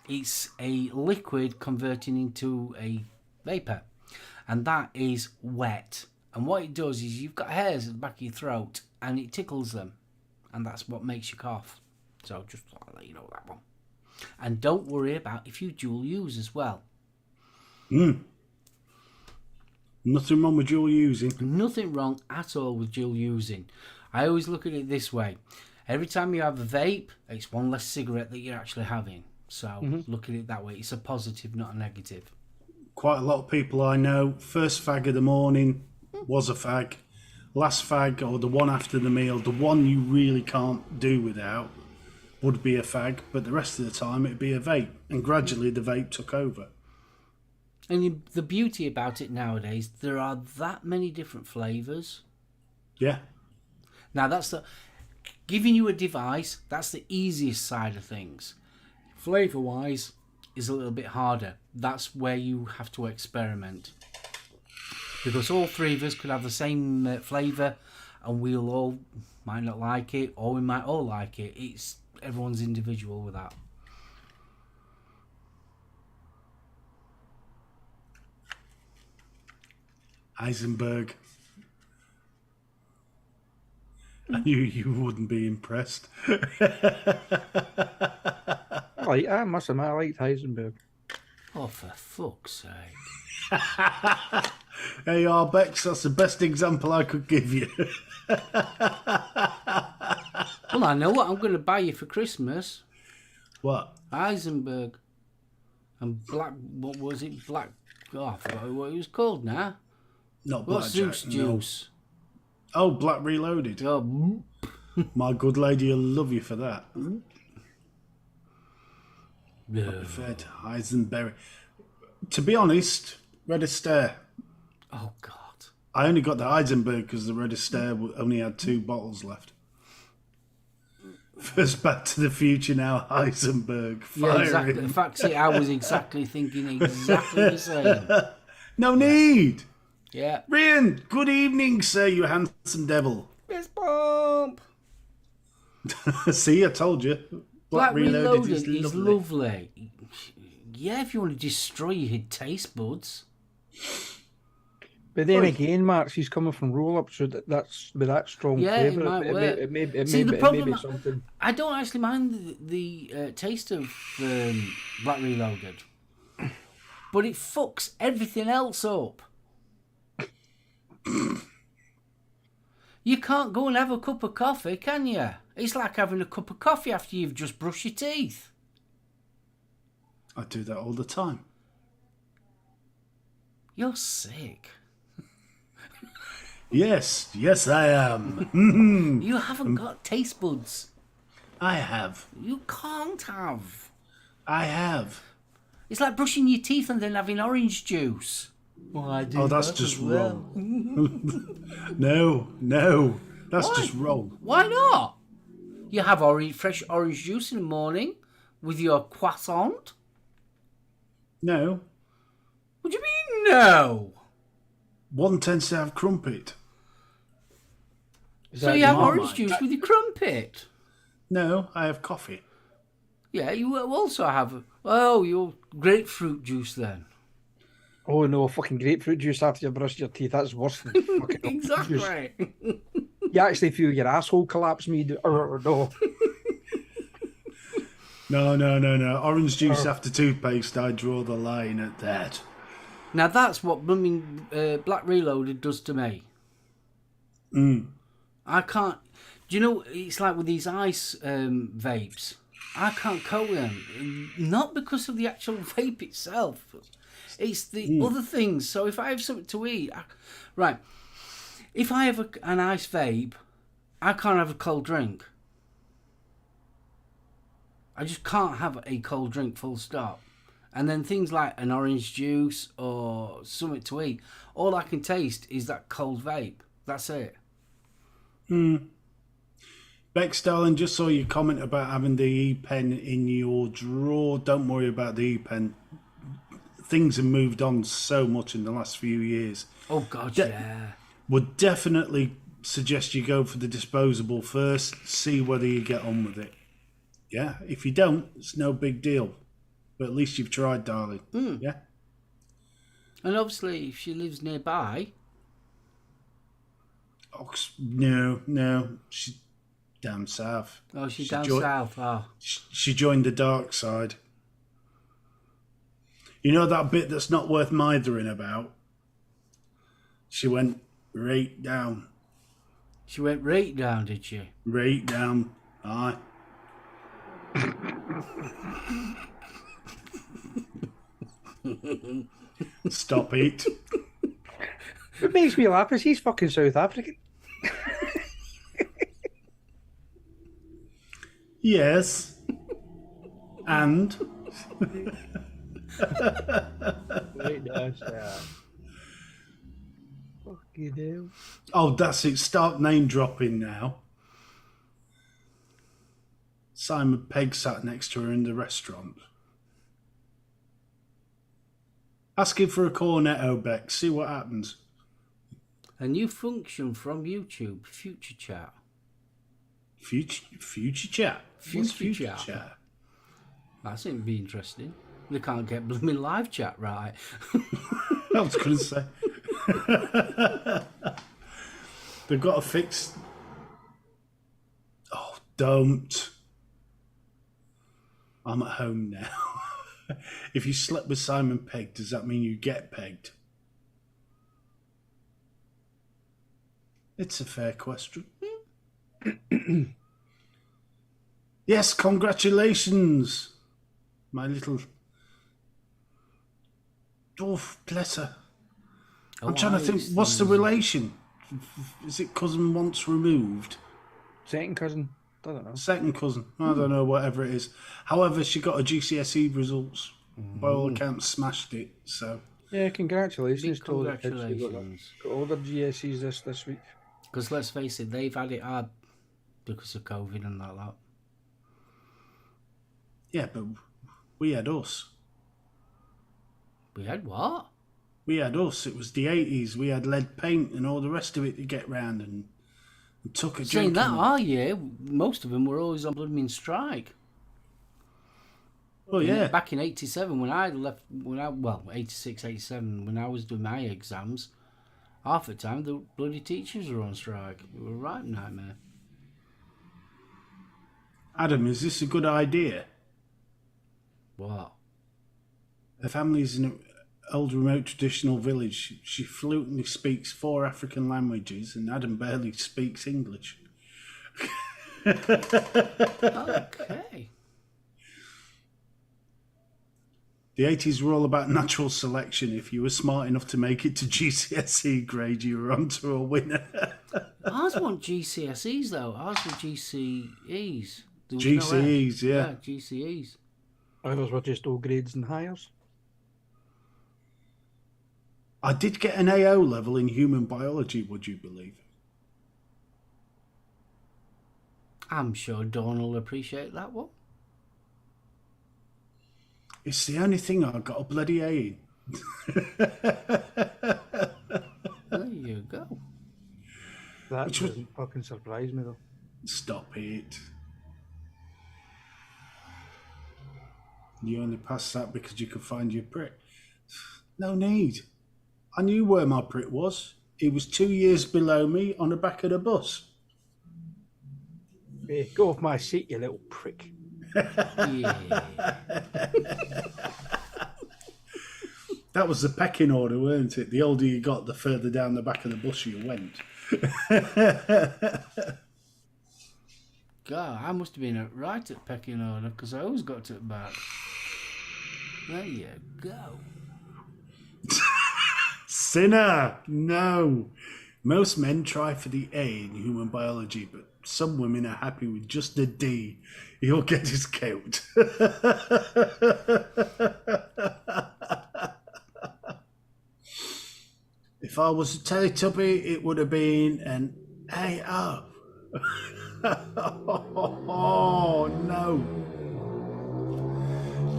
it's a liquid converting into a vapour. And that is wet. And what it does is you've got hairs at the back of your throat and it tickles them. And that's what makes you cough. So just I'll let you know that one. And don't worry about if you dual use as well. Nothing wrong with dual using. Nothing wrong at all with dual using. I always look at it this way. Every time you have a vape, it's one less cigarette that you're actually having. So look at it that way. It's a positive, not a negative. Quite a lot of people I know, first fag of the morning was a fag. Last fag, or the one after the meal, the one you really can't do without, would be a fag, but the rest of the time it'd be a vape. And gradually the vape took over. And the beauty about it nowadays, there are that many different flavours. Yeah. Now that's giving you a device, that's the easiest side of things. Flavour wise is a little bit harder. That's where you have to experiment. Because all three of us could have the same flavour and we'll all might not like it, or we might all like it. It's everyone's individual with that. Heisenberg. I knew you wouldn't be impressed. I must admit, I liked Heisenberg. Oh, for fuck's sake. Hey, Arbex, that's the best example I could give you. Well, I know what I'm going to buy you for Christmas. What? Heisenberg. And black, what was it? Black, oh, I forgot what it was called now. Not What's blackjack. Zeus juice? No. Oh, Black Reloaded. Oh, My good lady will love you for that. no. Preferred Heisenberg. To be honest, Red Astaire. Oh, God. I only got the Heisenberg because the Red Astaire only had 2 bottles left. First Back to the Future, now Heisenberg. Yeah, exactly. Firing. In fact, see, I was exactly thinking exactly the same. No need. Yeah. Rian, good evening, sir, you handsome devil. Fist bump. See, I told you. Black Reloaded Reloaded is lovely. Yeah, if you want to destroy your taste buds. But then again, Mark, he's coming from roll-up, so that's with that strong Yeah, it flavour. might work. It may See, the be problem, something. I don't actually mind the taste of Black Reloaded, but it fucks everything else up. You can't go and have a cup of coffee, can you? It's like having a cup of coffee after you've just brushed your teeth. I do that all the time. You're sick. Yes, I am. You haven't got taste buds. I have. You can't have. I have. It's like brushing your teeth and then having orange juice. Well, I do. Oh, that's just wrong. No. That's Why? just wrong. Why not? You have fresh orange juice in the morning with your croissant. No. What do you mean, no? One tends to have crumpet. Is So that you have Marmite? orange juice with your crumpet. No, I have coffee. Yeah, you will also have, your grapefruit juice then. Oh no, fucking grapefruit juice after you brush your teeth. That's worse than fucking juice. Exactly. You actually feel your asshole collapse, me. No. No. Orange juice after toothpaste, I draw the line at that. Now that's what blooming Black Reloaded does to me. I can't. Do you know? It's like with these ice vapes. I can't cope with them. Not because of the actual vape itself. It's the other things. So if I have something to eat, right. If I have an ice vape, I can't have a cold drink. I just can't have a cold drink, full stop. And then things like an orange juice or something to eat, all I can taste is that cold vape. That's it. Bex, darling, just saw your comment about having the e-pen in your drawer. Don't worry about the e-pen. Things have moved on so much in the last few years. Oh, God, De- yeah. Would definitely suggest you go for the disposable first, see whether you get on with it. Yeah? If you don't, it's no big deal. But at least you've tried, darling. Yeah? And obviously, if she lives nearby... No. She's down south. Oh, she's She down jo- south. Oh. She joined the dark side. You know that bit that's not worth mithering about? She went right down. She went right down, did she? Right down. Aye. Stop it. It makes me laugh is he's fucking South African. Yes. And Right now, fucking hell. oh, that's it. Start name dropping now. Simon Pegg sat next to her in the restaurant. Ask him for a cornetto, Beck. See what happens. A new function from YouTube, Future Chat. Future chat. What's Future future chat. chat? That seems to be interesting. They can't get blooming live chat right. I was going to say. They've got to fix. Oh, don't. I'm at home now. If you slept with Simon Pegg, does that mean you get pegged? It's a fair question. Yes, congratulations, my little. Oh, bless her. I'm trying to think, what's the relation? Is it cousin once removed? Second cousin. I don't know. Second cousin. I don't know, whatever it is. However, she got her GCSE results. By all accounts, smashed it. So Yeah, congratulations Big to all the kids who congratulations. got all their GSEs this week. Because let's face it, they've had it hard because of COVID and that lot. yeah, but we had us. We had what? We had us. It was the 80s. We had lead paint and all the rest of it to get round and took a Saying drink. that, and- our year, most of them were always on blooming strike. Oh, yeah. Back in 87, when I left, 86, 87, when I was doing my exams, half the time the bloody teachers were on strike. It was a right nightmare. Adam, is this a good idea? What? Her family's in an old remote traditional village. She fluently speaks 4 African languages and Adam barely speaks English. Okay. The 80s were all about natural selection. If you were smart enough to make it to GCSE grade, you were onto a winner. Ours weren't GCSEs though. Ours were GCEs. There was no GCEs, F. yeah. GCEs. Others were just all grades and hires. I did get an AO level in human biology, would you believe? I'm sure Dawn will appreciate that one. It's the only thing I got a bloody A in. There you go. That Which was- doesn't fucking surprise me though. Stop it. You only passed that because you could find your prick. No need. I knew where my prick was. He was 2 years below me on the back of the bus. Hey, go off my seat, you little prick. Yeah. That was the pecking order, weren't it? The older you got, the further down the back of the bus you went. God, I must have been right at pecking order because I always got to it back. There you go. Sinner! No! Most men try for the A in human biology, but some women are happy with just the D. He'll get his coat. If I was a Teletubby, it would have been an AO. Oh no,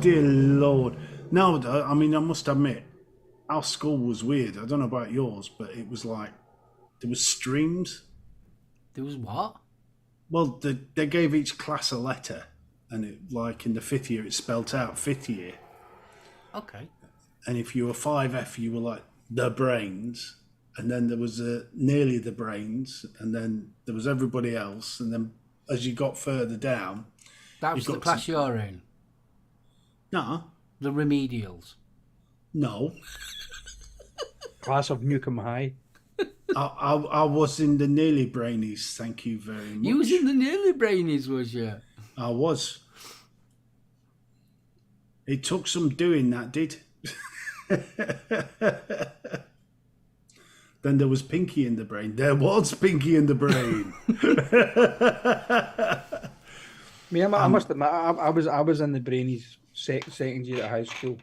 dear Lord. No, I mean, I must admit, our school was weird. I don't know about yours, but it was like there was streams. There was what? Well, they gave each class a letter, and it, like in the fifth year, it spelt out fifth year. Okay. And if you were 5F, you were like the brains, and then there was nearly the brains, and then there was everybody else, and then as you got further down, That was the class you're in. no, The remedials. no, Class of Newcomb High. I was in the nearly brainies. Thank you very much. You was in the nearly brainies, was you? I was. It took some doing, that did. Then there was Pinky in the brain. There was Pinky in the brain. I must admit, I was in the brainies second year at high school,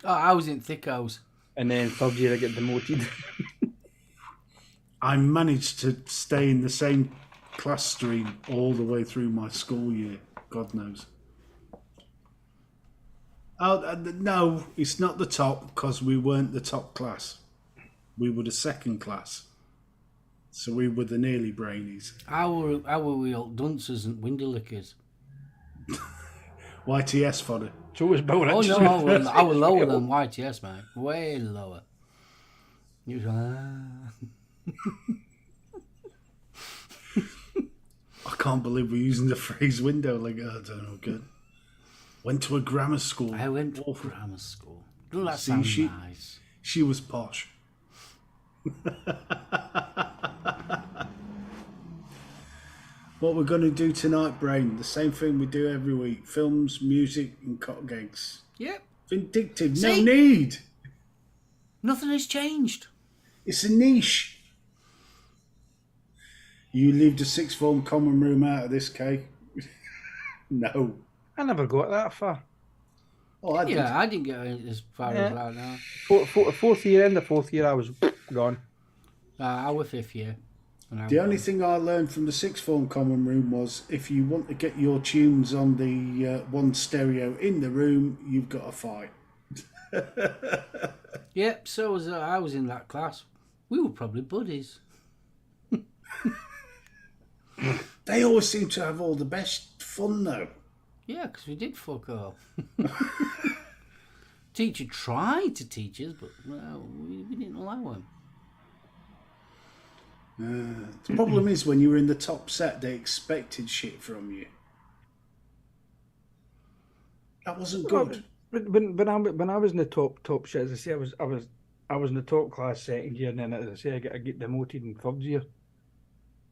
Oh, I was in Thickos. and then third year I get demoted. I managed to stay in the same class stream all the way through my school year. God knows. Oh, no, it's not the top because we weren't the top class. We were the second class. So we were the nearly brainies. How were we all dunces and window lickers? YTS fodder. So was Bill Oh Richardson. no, I was lower than YTS, mate. Way lower. You was I can't believe we're using the phrase window like, I don't know, good. Went to a grammar school. I went to grammar school. Doesn't that See, sound nice? She was posh. What we're going to do tonight, Brain, the same thing we do every week. Films, music and cock gigs. Yep. Vindictive, See? no need. Nothing has changed. It's a niche. You leave the sixth form common room out of this, Kay? No. I never got that far. Oh, I did. Yeah, I didn't get as far as that now. Fourth year in the fourth year, I was gone. I was fifth year. The only thing I learned from the sixth form common room was if you want to get your tunes on the one stereo in the room, you've got to fight. Yep, so was I was in that class. We were probably buddies. They always seem to have all the best fun, though. Yeah, because we did fuck off. Teacher tried to teach us, but well, we didn't allow him. The problem is when you were in the top set, they expected shit from you. That wasn't good. When I was in the top shit, as I say, I was in the top class second year, and then as I say, I get demoted in third year.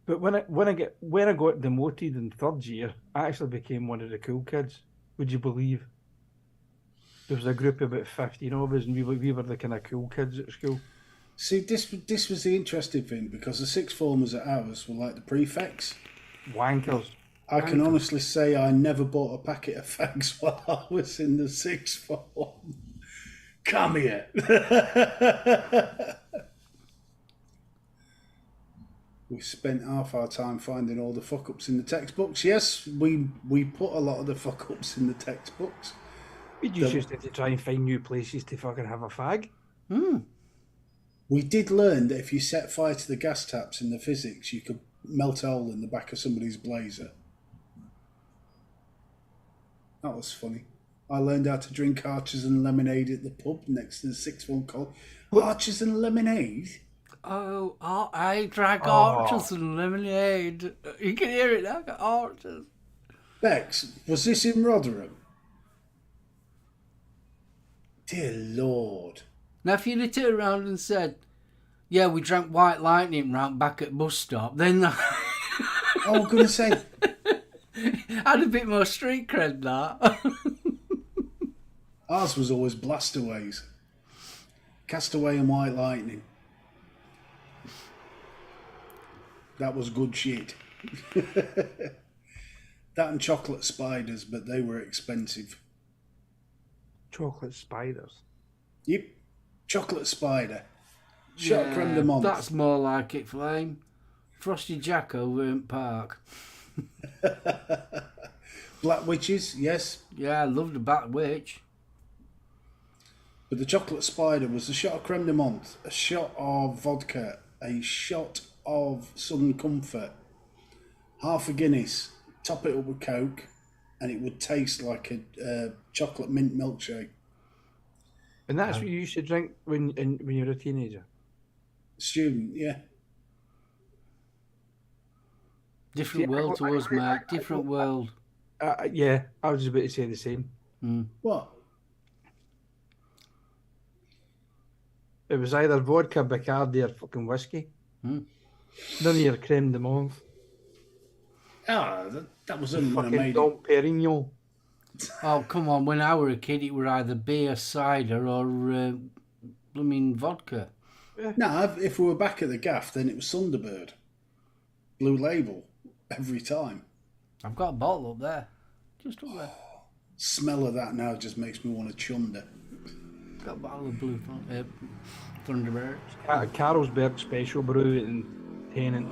But when I got demoted in third year, I actually became one of the cool kids. Would you believe? There was a group of about 15 of us, and we were the kind of cool kids at school. See, this was the interesting thing, because the sixth formers at ours were like the prefects. Wankers. I can honestly say I never bought a packet of fags while I was in the sixth form. Come here. We spent half our time finding all the fuck-ups in the textbooks. Yes, we put a lot of the fuck-ups in the textbooks. We just used to try and find new places to fucking have a fag. We did learn that if you set fire to the gas taps in the physics, you could melt a hole in the back of somebody's blazer. That was funny. I learned how to drink Archers and lemonade at the pub next to the sixth form college. Archers and lemonade? Oh, I drank Archers and lemonade. You can hear it now, Archers. Bex, was this in Rotherham? Dear Lord. Now, if you'd have turned around and said, yeah, we drank White Lightning round back at bus stop, then I was going to say, I'd a bit more street cred, that. ours was always Blastaways. Castaway and White Lightning. That was good shit. That and chocolate spiders, but they were expensive. Chocolate spiders. Yep, chocolate spider. Shot creme de menthe. That's more like it, Flame. Frosty Jack over in Park. Black witches, yes. Yeah, I love the Black Witch. But the chocolate spider was a shot of creme de menthe, a shot of vodka, a shot of Southern Comfort, half a Guinness, top it up with Coke, and it would taste like a chocolate mint milkshake. And that's what you used to drink when you were a teenager. Student, yeah. Different world to us, mate. Different world. Yeah, I was just about to say the same. What? It was either vodka, Bacardi, or fucking whiskey. None of your creme de menthe. That was only when I Fucking made Dom it. Perignon. Oh, come on. When I were a kid, it were either beer, cider, or blooming vodka. No, if we were back at the gaff, then it was Thunderbird. Blue Label. Every time. I've got a bottle up there. Just up there. Smell of that now just makes me want to chunder. Got a bottle of Blue Thunderbirds. Carlsberg Special Brew in Tennant.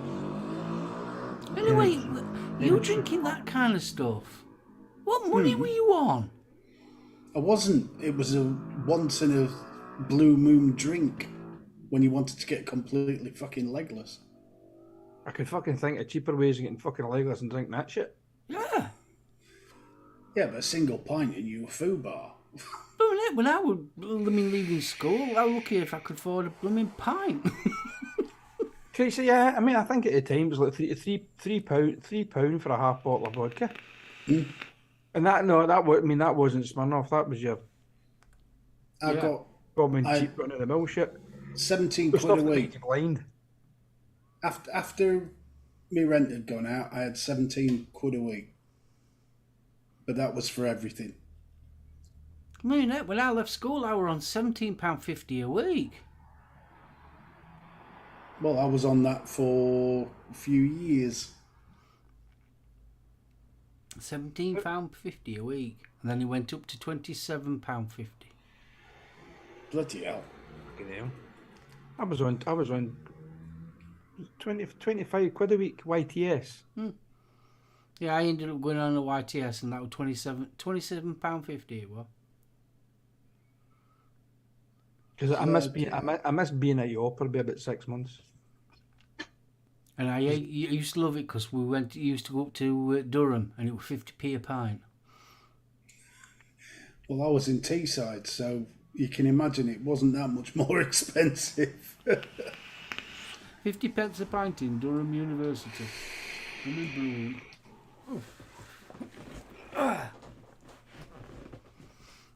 Anyway, you drinking that kind of stuff? What money were you on? I wasn't. It was a once in a blue moon drink when you wanted to get completely fucking legless. I could fucking think of cheaper ways of getting fucking legless and drinking that shit. Yeah. Yeah, but a single pint in your foo bar. When I was leaving school, I was lucky if I could afford a blooming pint. Crazy, yeah. I mean, I think at the time it was like £3 for a half bottle of vodka. And that wasn't Smirnoff. That was your I got common cheap run of the mill shit. 17 The quid stuff a that week. made you blind. After my rent had gone out, I had 17 quid a week. But that was for everything. I mean, when I left school, I were on £17.50 a week. Well, I was on that for a few years. £17.50 a week. And then it went up to £27.50. Bloody hell. Fucking hell. I was on 25 quid a week YTS. Yeah, I ended up going on a YTS and that was £27.50 it was. Because I missed being at York for about 6 months. And I used to love it because used to go up to Durham and it was 50p a pint. Well, I was in Teesside, so you can imagine it wasn't that much more expensive. 50 pence a pint in Durham University.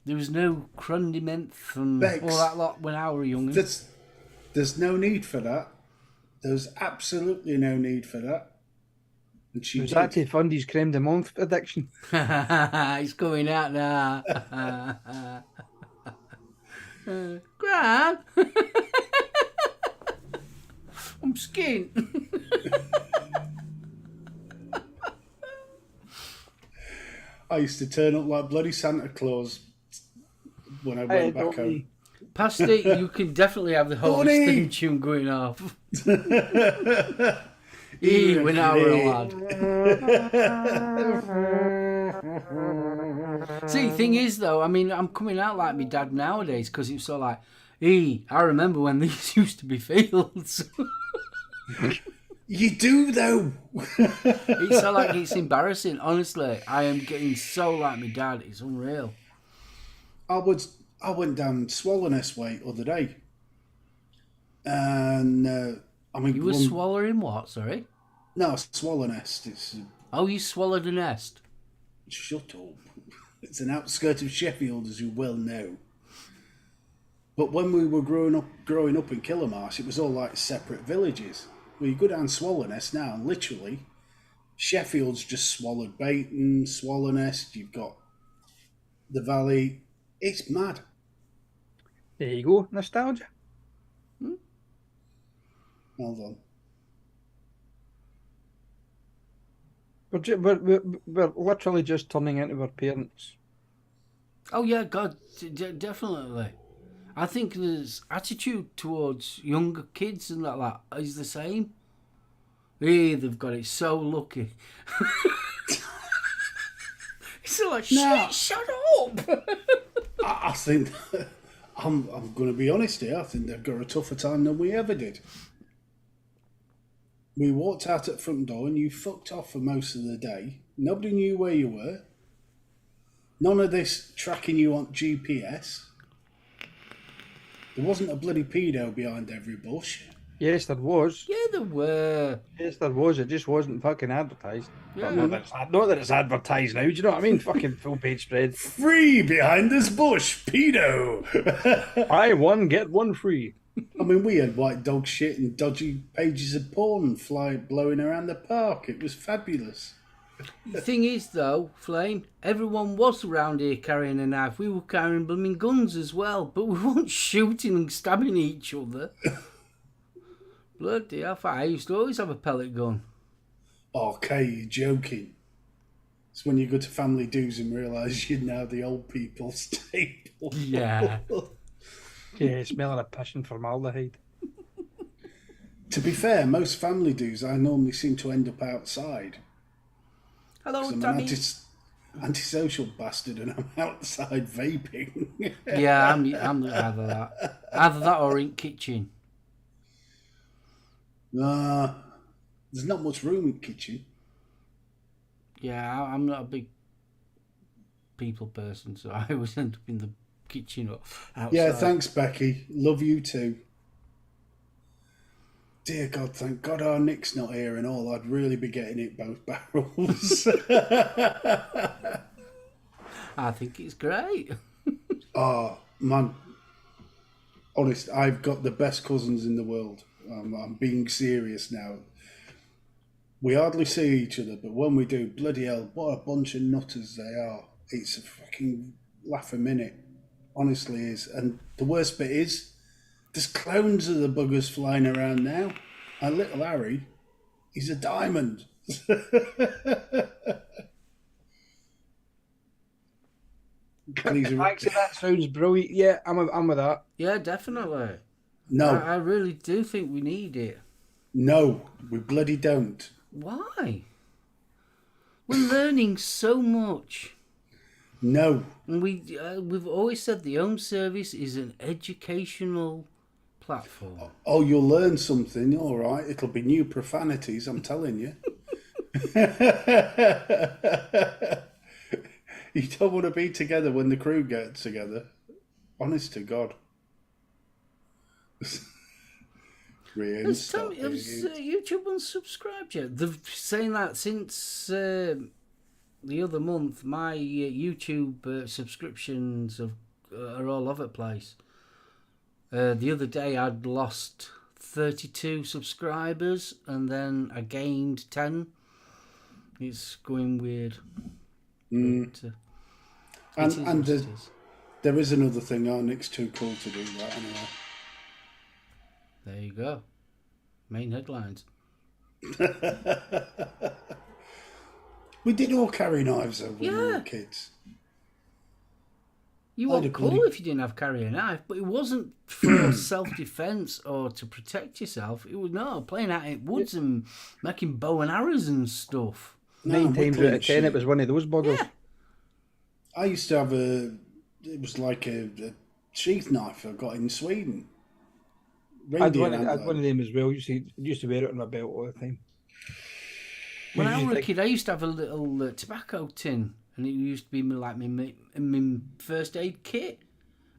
There was no Crundy Menth and Bex, all that lot when I were young. There's no need for that. There's absolutely no need for that. And she Was did. that to fund his creme de menthe addiction? It's going out now. Gran, I'm skint. I used to turn up like bloody Santa Claus when I went back home. Past it, you can definitely have the whole Bunny! theme tune going off. When I were a lad. See, the thing is, though, I mean, I'm coming out like my dad nowadays because it's so like, I remember when these used to be fields. You do, though. It's so like, it's embarrassing. Honestly, I am getting so like my dad. It's unreal. I went down Swallowness way other day. And, I mean... You were swallowing what, sorry? No, Swallownest. It's... Oh, you swallowed a nest? Shut up. It's an outskirt of Sheffield, as you well know. But when we were growing up in Killamarsh, it was all like separate villages. Well, you go down Swallownest now, and literally, Sheffield's just swallowed Bayton, Swallownest, you've got the valley. It's mad. There you go, nostalgia. Hold on. We're literally just turning into our parents. Oh, yeah, God, definitely. I think there's attitude towards younger kids and like that is the same. They've got it so lucky. It's like, No. shut up. I think I'm going to be honest here. I think they've got a tougher time than we ever did. We walked out at the front door and you fucked off for most of the day. Nobody knew where you were. None of this tracking you on GPS. There wasn't a bloody pedo behind every bush. Yes, there was. Yeah, there were. Yes, there was. It just wasn't fucking advertised. Yeah. Not that it's advertised now. Do you know what I mean? Fucking full page spread. Free behind this bush, pedo. Buy one, get one free. I mean, we had white dog shit and dodgy pages of porn blowing around the park. It was fabulous. The thing is, though, Flame, everyone was around here carrying a knife. We were carrying blooming guns as well, but we weren't shooting and stabbing each other. Bloody hell, I used to always have a pellet gun. Okay, you're joking. It's when you go to family do's and realise you're now the old people staple. Yeah. Yeah, smelling a piss and formaldehyde. To be fair, most family do's I normally seem to end up outside. Hello, 'Cause I'm Tommy. an antisocial bastard and I'm outside vaping. Yeah, I'm either that. Either that or in kitchen. There's not much room in the kitchen. Yeah, I'm not a big people person, so I always end up in the kitchen or outside. Yeah, thanks, Becky. Love you too. Dear God, thank God our Nick's not here and all. I'd really be getting it both barrels. I think it's great. Oh, man. Honest, I've got the best cousins in the world. I'm being serious now. We hardly see each other, but when we do, bloody hell, what a bunch of nutters they are. It's a fucking laugh a minute. Honestly is. And the worst bit is, there's clones of the buggers flying around now. And little Harry, he's a diamond. Please, Actually, that sounds brilliant. Yeah, I'm with that. Yeah, definitely. no, I really do think we need it. no, we bloody don't. Why? We're learning so much. No. And we've always said the home service is an educational platform. Oh, you'll learn something, all right. It'll be new profanities, I'm telling you. You don't want to be together when the crew get together. Honest to God. Tell me, has YouTube unsubscribed yet? They've saying that since the other month. My YouTube subscriptions are all over the place. The other day I'd lost 32 subscribers and then I gained 10. It's going weird. But, and there is another thing. Our Nick's too cool to do that anyway. There you go. Main headlines. We did all carry knives though when we were Yeah. kids. You I'd weren't cool agree. if you didn't have carry a knife, but it wasn't for self-defense or to protect yourself. It was playing out in woods and making bow and arrows and stuff. No, 9 times out of 10, it was one of those buggers. Yeah. I used to have it was like a sheath knife I got in Sweden. I had Reindeer one antler. of them as well. Used to wear it on my belt all the time. When I Usually was a think- kid, I used to have a little tobacco tin, and it used to be like my first aid kit.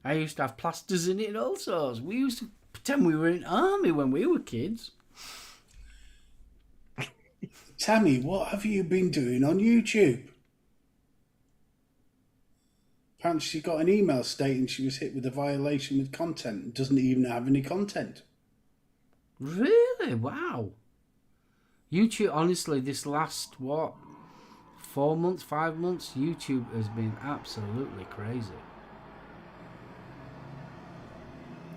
I used to have plasters in it and all sorts. We used to pretend we were in army when we were kids. Tammy, what have you been doing on YouTube? Apparently she got an email stating she was hit with a violation with content and doesn't even have any content. Really? Wow. YouTube, honestly, this last, 4 months, 5 months, YouTube has been absolutely crazy.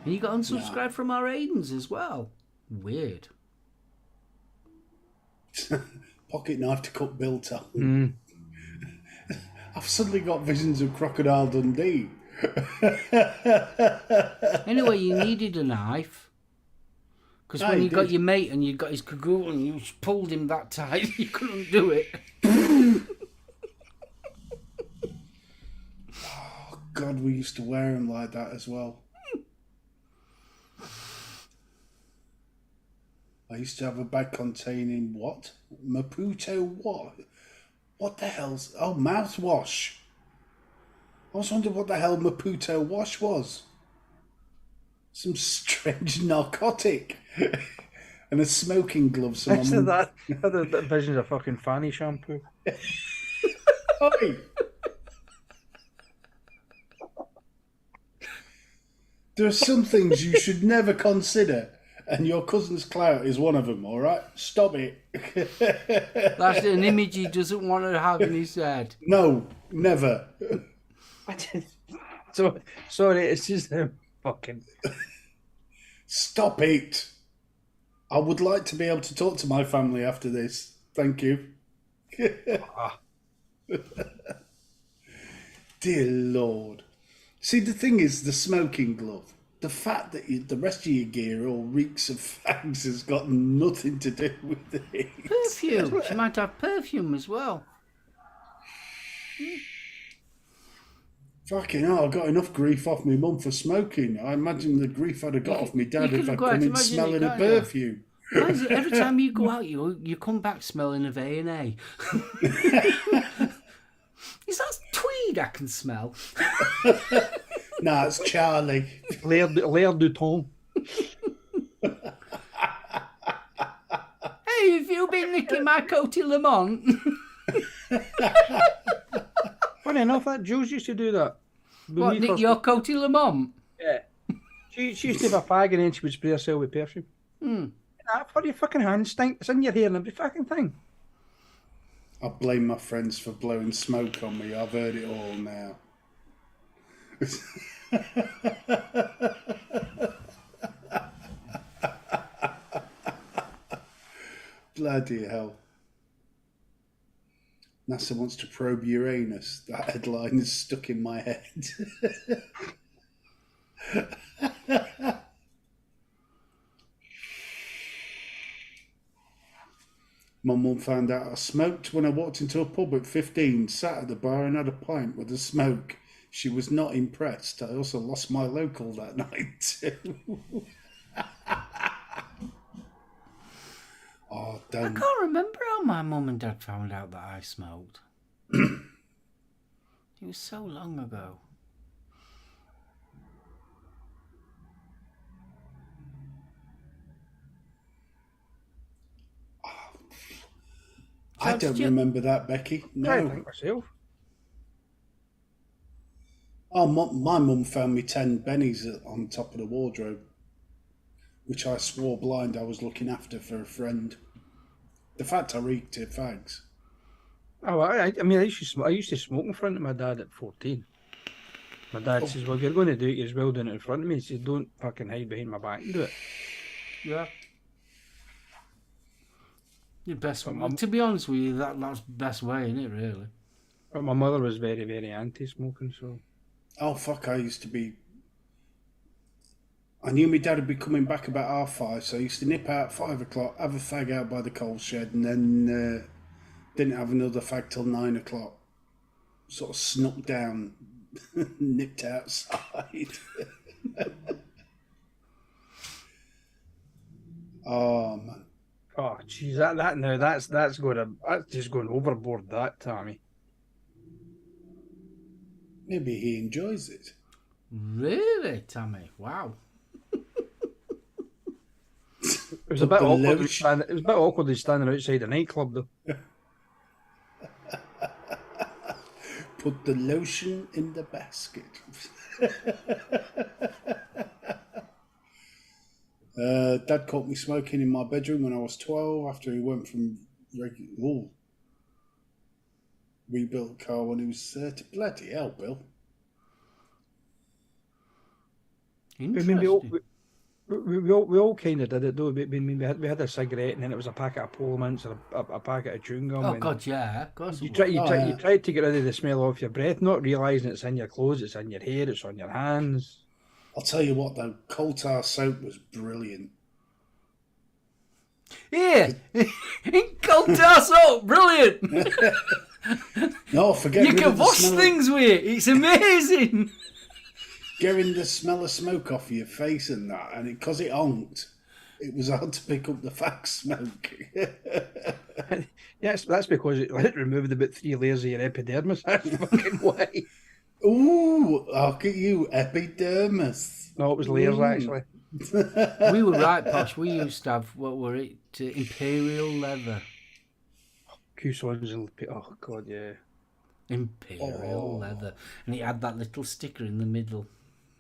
And you got unsubscribed from our Aidens as well. Weird. Pocket knife to cut Bill tongue. I've suddenly got visions of Crocodile Dundee. Anyway, you needed a knife. Because when you you got did. your mate and you got his cagoule and you pulled him that tight, you couldn't do it. God, we used to wear them like that as well. I used to have a bag containing what? Maputo what? What the hell's... Oh, mouthwash. I was wondering what the hell Maputo wash was. Some strange narcotic. And a smoking glove. So Next to that, the visions of fucking fanny shampoo. Oi. There are some things you should never consider, and your cousin's clout is one of them, all right? Stop it. That's an image he doesn't want to have in his head. No, never. So sorry, it's just fucking. Stop it. I would like to be able to talk to my family after this. Thank you. Dear Lord. See, the thing is, the smoking glove. The fact that the rest of your gear all reeks of fags has got nothing to do with it. Perfume. She might have perfume as well. Fucking hell, I got enough grief off my mum for smoking. I imagine the grief I'd have got off my dad if I'd come in smelling a perfume. Why is it every time you go out, you come back smelling of A&A? Is that tweed I can smell? Nah, it's Charlie. L'air du temps. Hey, have you been licking my Coty Lamont? Funny enough, that Jules used to do that. What, nick your Coty Lamont? Yeah. She used to have a fag and then she would spray herself with perfume. For your fucking hands stink. It's in your hair and every fucking thing. I blame my friends for blowing smoke on me. I've heard it all now. Bloody hell. NASA wants to probe Uranus. That headline is stuck in my head. My mum found out I smoked when I walked into a pub at 15, sat at the bar and had a pint with a smoke. She was not impressed. I also lost my local that night too. Oh, I damn. can't remember how my mum and dad found out that I smoked. It was so long ago. I don't remember that, Becky. No. I think myself. Oh, my mum found me 10 bennies on top of the wardrobe, which I swore blind I was looking after for a friend. The fact I reeked of fags. Oh, I mean, I used to smoke in front of my dad at 14. My dad says, well, if you're going to do it, you're as well doing it in front of me. He says, don't fucking hide behind my back and do it. Yeah. Your best. To be honest with you, that's the best way, isn't it? Really. But my mother was very, very anti-smoking, so. Oh, fuck, I used to be... I knew my dad would be coming back about 5:30, so I used to nip out at 5 o'clock, have a fag out by the coal shed, and then didn't have another fag till 9 o'clock. Sort of snuck down, nipped outside. Oh, man. Oh, jeez, that's just going overboard, that, Tommy. Maybe he enjoys it. Really, Tammy? Wow. It was a bit awkward standing outside a nightclub, though. Put the lotion in the basket. Dad caught me smoking in my bedroom when I was 12 after he went from rebuilt car when he was 30. Bloody hell, Bill. Interesting. We all kind of did it, though. We had a cigarette and then it was a packet of Polo Mints or a packet of chewing gum. Oh, God, yeah. Of course. You try to get rid of the smell off your breath, not realising it's in your clothes, it's in your hair, it's on your hands. I'll tell you what, though, coal tar soap was brilliant. Yeah, in coal tar soap, brilliant. No, forget You rid can of the wash smell things with it. It's amazing. getting the smell of smoke off your face and that, and because it honked, it was hard to pick up the fag smoke. Yes, that's because it removed about 3 layers of your epidermis. That's fucking why. Ooh, look at you, epidermis. No, it was layers actually. We were right, Posh. We used to have, what were it? Imperial leather. Cousins and oh god, yeah. Imperial leather. And it had that little sticker in the middle.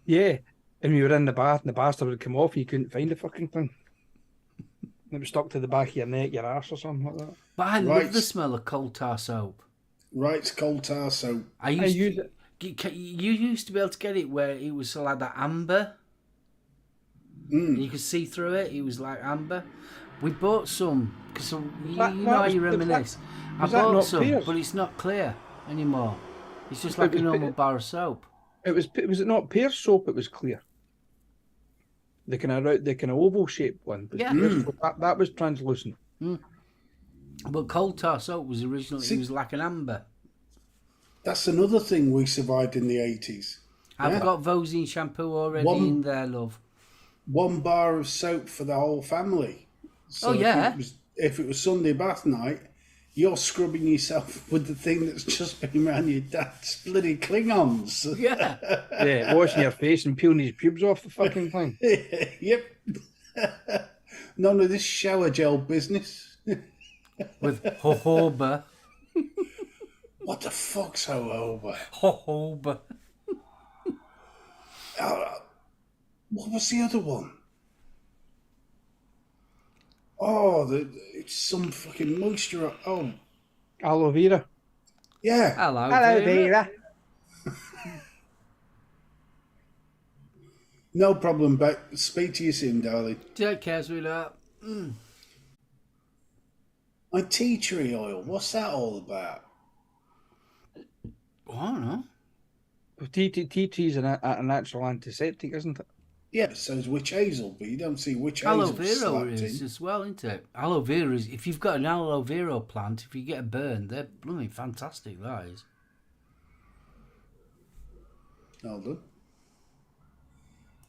Yeah. And we were in the bath and the bastard would come off, you couldn't find the fucking thing. It was stuck to the back of your neck, your arse or something like that. But I Right. love the smell of coal tar soap. Right, coal tar soap. I used to, you used to be able to get it where it was like that amber. And you could see through it. It was like amber. We bought some because you know how you reminisce. I bought some, Pierce? but it's not clear anymore. It's just like a normal bar of soap. Was it not Pierce soap? It was clear. The kind of oval shaped one. Yeah. That was translucent. But coal tar soap was originally it was like an amber. That's another thing we survived in the 80s. I've got Vosine shampoo already in there, love. One bar of soap for the whole family. So yeah. If it was Sunday bath night, you're scrubbing yourself with the thing that's just been around your dad's bloody Klingons. Yeah. Yeah, washing your face and peeling his pubes off the fucking thing. Yep. None of this shower gel business. With jojoba. What the fuck's jojoba? Jojoba. What was the other one? Oh, it's some fucking moisture. Oh, Aloe vera. yeah. Hello, Vera. No problem, Beck. Speak to you soon, darling. Take care, sweetheart. My tea tree oil, what's that all about? I don't know. Tea tree is a natural antiseptic, isn't it? Yeah, so is witch hazel, but you don't see witch Aloe hazel vera slapped is in. as well, isn't it? Aloe vera is, if you've got an aloe vera plant, if you get a burn, they're blooming fantastic, that is. Hold on.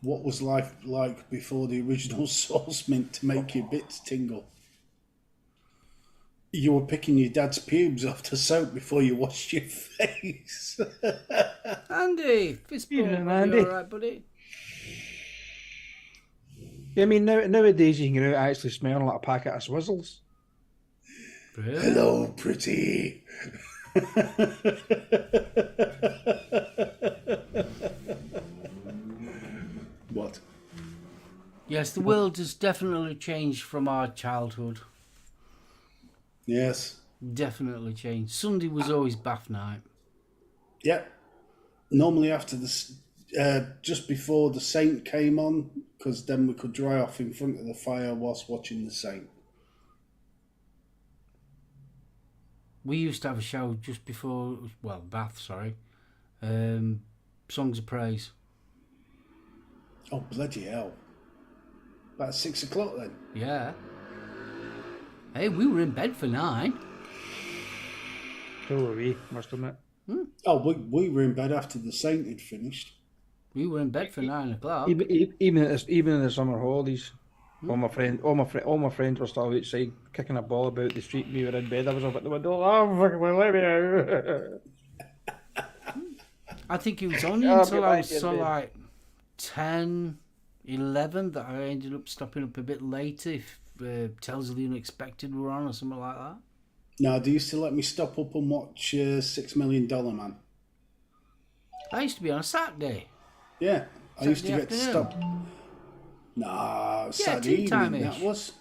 What was life like before the original sauce mint to make your bits tingle? You were picking your dad's pubes off the soap before you washed your face. Andy, fist bump. Yeah, You Andy. all right, buddy? I mean, nowadays you can go out actually smelling like a packet of Swizzles. Really? Hello, pretty. What? Yes, the world has definitely changed from our childhood. Yes. Definitely changed. Sunday was always bath night. Yep. Normally after this, just before the Saint came on, because then we could dry off in front of the fire whilst watching the Saint. We used to have a show just before, well, bath, sorry. Songs of Praise. Oh, bloody hell. About 6 o'clock then? Yeah. Hey, we were in bed for 9. So were we, must admit. Oh, we were in bed after the Saint had finished. We were in bed for 9 o'clock. Even in the summer holidays, all my friends were still outside kicking a ball about the street. We were in bed. I was up at the window. Oh, fucking well, let me out. I think it was only I'll until be I back was in bed. like 10, 11 that I ended up stopping up a bit later if Tales of the Unexpected were on or something like that. Now, do you still let me stop up and watch $6 Million Man? I used to be on a Saturday. Yeah, I used to Saturday get to afternoon. stop. Nah, Yeah, Saturday tea time-ish. evening that was.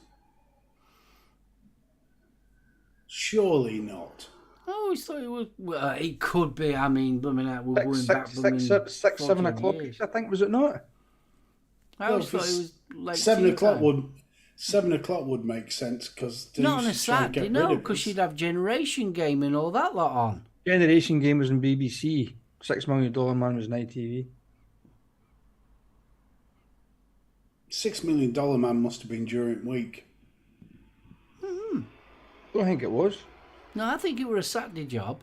Surely not. I always thought it was. Well, it could be. I mean, blooming out. We're going back. Six, 7 o'clock. Years. I think, was it not? I always Well, thought it was like 7 tea o'clock time. would 7 o'clock would make sense because Not on a Saturday, no, because you'd have Generation Game and all that lot on. Generation Game was in BBC. $6 Million Man was in ITV. $6 Million Man must have been during week. I don't think it was. No, I think it were a Saturday job.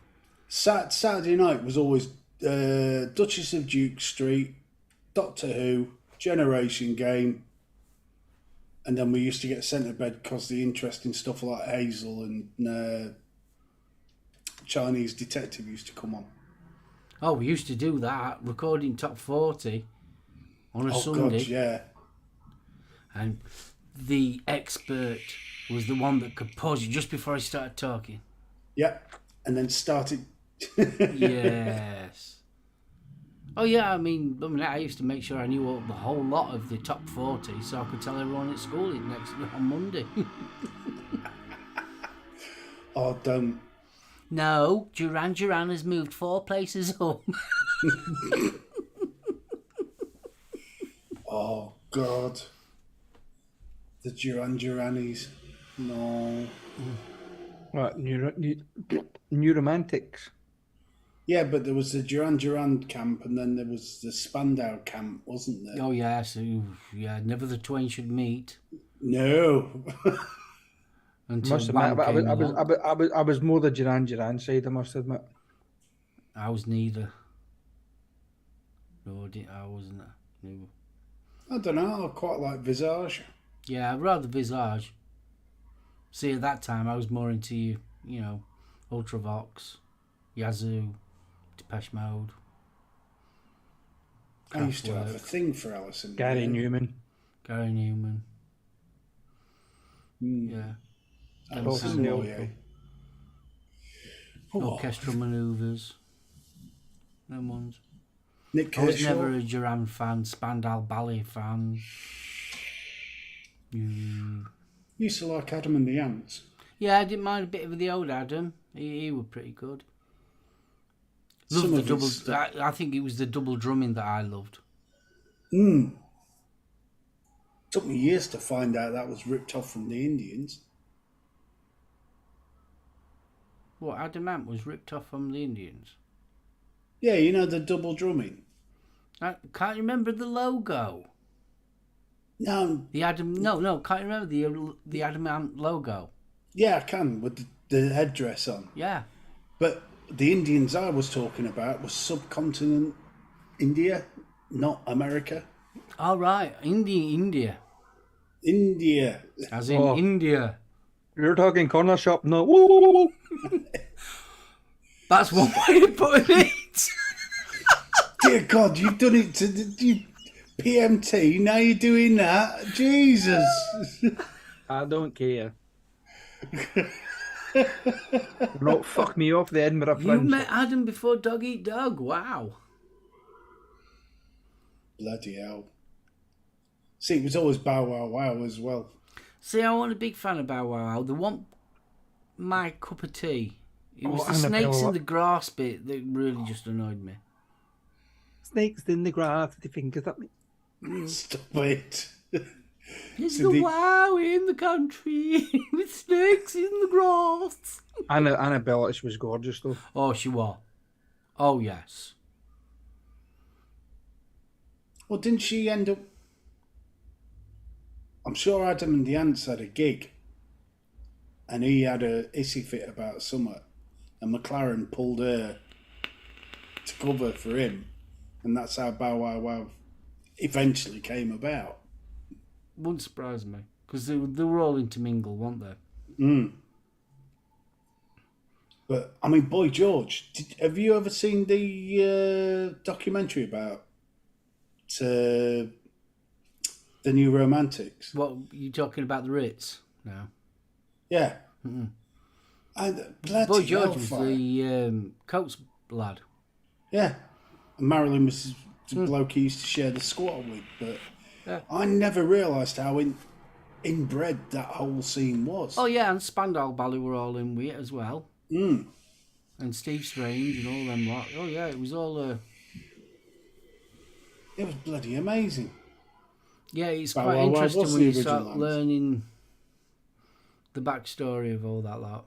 Saturday night was always Duchess of Duke Street, Doctor Who, Generation Game, and then we used to get sent to bed because the interesting stuff like Hazel and Chinese Detective used to come on. Oh, we used to do that, recording Top 40 on a Sunday. God, yeah. And the expert was the one that could pause you just before I started talking. Yep. And then started. Yes. Oh yeah, I mean, I used to make sure I knew the whole lot of the top 40 so I could tell everyone at school on Monday. Oh, don't. No, Duran Duran has moved 4 places up. Oh, God. The Duran Duranis. No. What, New Romantics? Yeah, but there was the Duran Duran camp and then there was the Spandau camp, wasn't there? Oh yeah, so yeah, never the twain should meet. No. Until Must Wham admit, came along. I was more the Duran Duran side, I must admit. I was neither. No, I wasn't. No. I don't know. I quite like Visage. Yeah, I'd rather Visage. See, at that time, I was more into, Ultravox, Yazoo, Depeche Mode. I used to have a thing for Alison. Gary Newman. Gary Newman. Yeah. Alison Moyet. Orchestral Manoeuvres. Them ones. Nick I was Kershaw. never a Duran fan, Spandau Ballet fan. Used to like Adam and the Ants. Yeah, I didn't mind a bit of the old Adam. He was pretty good. Loved Some the of double. his I think it was the double drumming that I loved. Took me years to find out that was ripped off from the Indians. What, Adam Ant was ripped off from the Indians? Yeah, you know the double drumming. I can't remember the logo. No, The Adam. No, can't remember the Adam Ant logo. yeah, I can with the headdress on. Yeah. But the Indians I was talking about was subcontinent India, not America. All right, India. India. As in India. You're talking corner shop, no. Woo, woo, woo, woo. That's one way of putting it. Dear God, you've done it to you PMT. Now you're doing that. Jesus. I don't care. Not fuck me off the Edinburgh You Fringe. met Adam before Dog Eat Dog. Wow. Bloody hell. See, it was always Bow Wow Wow as well. See, I wasn't a big fan of Bow Wow Wow. They want my cup of tea. It was the Annabelle. snakes in the grass bit that really just annoyed me. Snakes in the grass, the fingers up me. Stop it. It's So the wow in the country with snakes in the grass. Anna Bellish was gorgeous though. Oh, she was. Oh, yes. Well, didn't she end up... I'm sure Adam and the Ants had a gig and he had a hissy fit about something and McLaren pulled her to cover for him and that's how Bow Wow Wow eventually came about. Wouldn't surprise me. Because they were all intermingled, weren't they? But, I mean, Boy George, have you ever seen the documentary about the New Romantics? What, you talking about the Ritz now? Yeah. And bloody Boy George was hellfire. the Coates lad. Yeah. And Marilyn was the bloke he used to share the squat with, but Yeah. I never realised how inbred that whole scene was. Oh, yeah, and Spandau Ballet were all in with it as well. And Steve Strange and all them lot. Oh, yeah, it was all... It was bloody amazing. Yeah, it's Bow quite Wow Wow interesting was when the you start original learning the backstory of all that lot.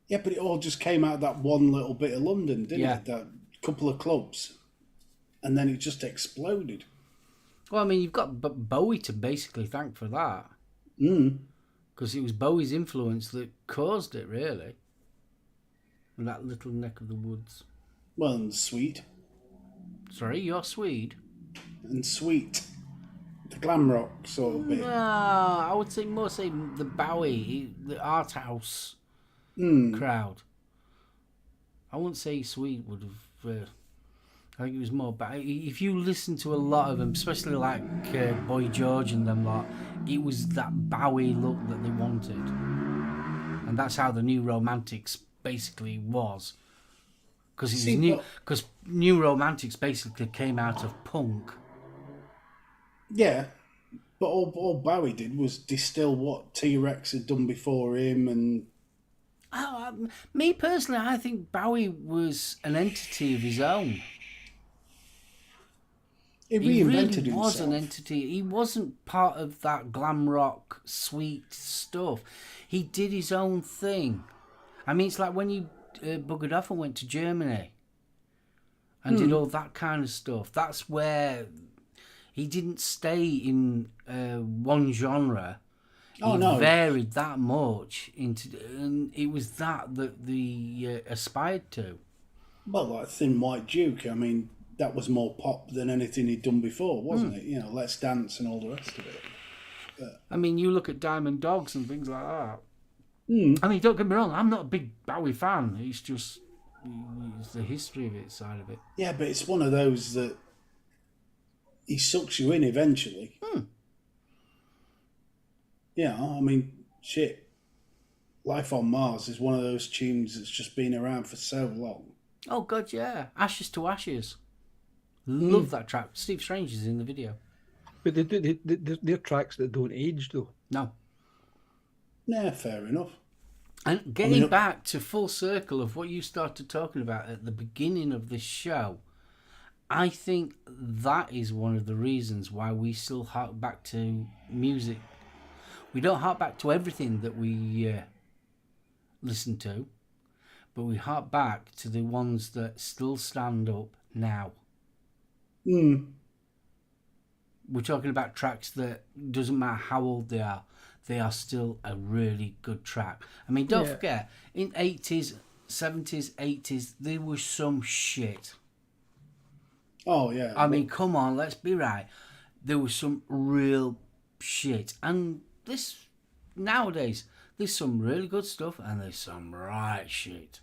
Yeah, but it all just came out of that one little bit of London, didn't Yeah. it? That couple of clubs. And then it just exploded. Well, I mean, you've got Bowie to basically thank for that. Because it was Bowie's influence that caused it, really. in that little neck of the woods. Well, and sweet. Sorry, you're Swede? And sweet. The glam rock sort of bit. No, I would say more the Bowie, the art house crowd. I wouldn't say Swede would have. I think it was more. But if you listen to a lot of them, especially like Boy George and them lot, it was that Bowie look that they wanted, and that's how the New Romantics basically was. Because New Romantics basically came out of punk. Yeah, but all Bowie did was distill what T-Rex had done before him, and Me personally, I think Bowie was an entity of his own. he He reinvented really was himself. an entity. He wasn't part of that glam rock, sweet stuff. He did his own thing. I mean, it's like when you buggered off and went to Germany and did all that kind of stuff. That's where he didn't stay in one genre. Oh, he no. varied that much and it was that they aspired to. Well, like Thin White Duke, I mean, that was more pop than anything he'd done before, wasn't it? You know, Let's Dance and all the rest of it. I mean, you look at Diamond Dogs and things like that. I mean, don't get me wrong, I'm not a big Bowie fan. It's just it's the history of it, side of it. Yeah, but it's one of those that he sucks you in eventually. Yeah, I mean, shit. Life on Mars is one of those tunes that's just been around for so long. Oh, God, yeah. Ashes to Ashes. Love that track. Steve Strange is in the video. But they're tracks that don't age, though. No. Yeah, fair enough. And getting back to full circle of what you started talking about at the beginning of this show, I think that is one of the reasons why we still hark back to music. We don't hark back to everything that we listen to, but we hark back to the ones that still stand up now. We're talking about tracks that doesn't matter how old they are still a really good track. I mean, don't forget, in 80s, 70s, 80s, there was some shit. Oh, yeah. I mean, come on, let's be right. There was some real shit. And this, nowadays, there's some really good stuff and there's some right shit.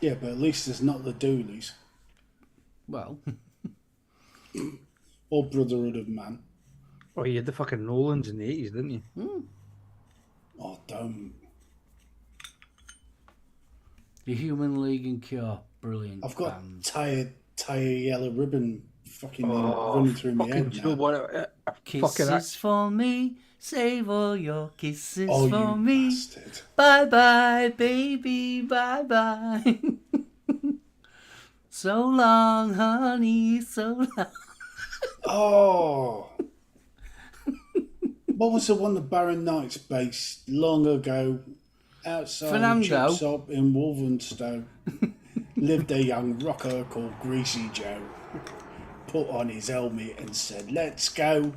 Yeah, but at least there's not the Dooleys. Well... or Brotherhood of Man. Oh, you had the fucking Nolans in the 80s, didn't you? Oh, don't. The Human League and Cure, brilliant. I've got bands. tired yellow ribbon fucking running through my head You know now. what? Kisses for me, save all your kisses Oh, for you me. bastard. Bye bye, baby, bye bye. So long, honey, so long. Oh. What was the one that Baron Knights based long ago outside Fernando. a chip shop in Wolverhampton? Lived a young rocker called Greasy Joe. Put on his helmet and said, "Let's go."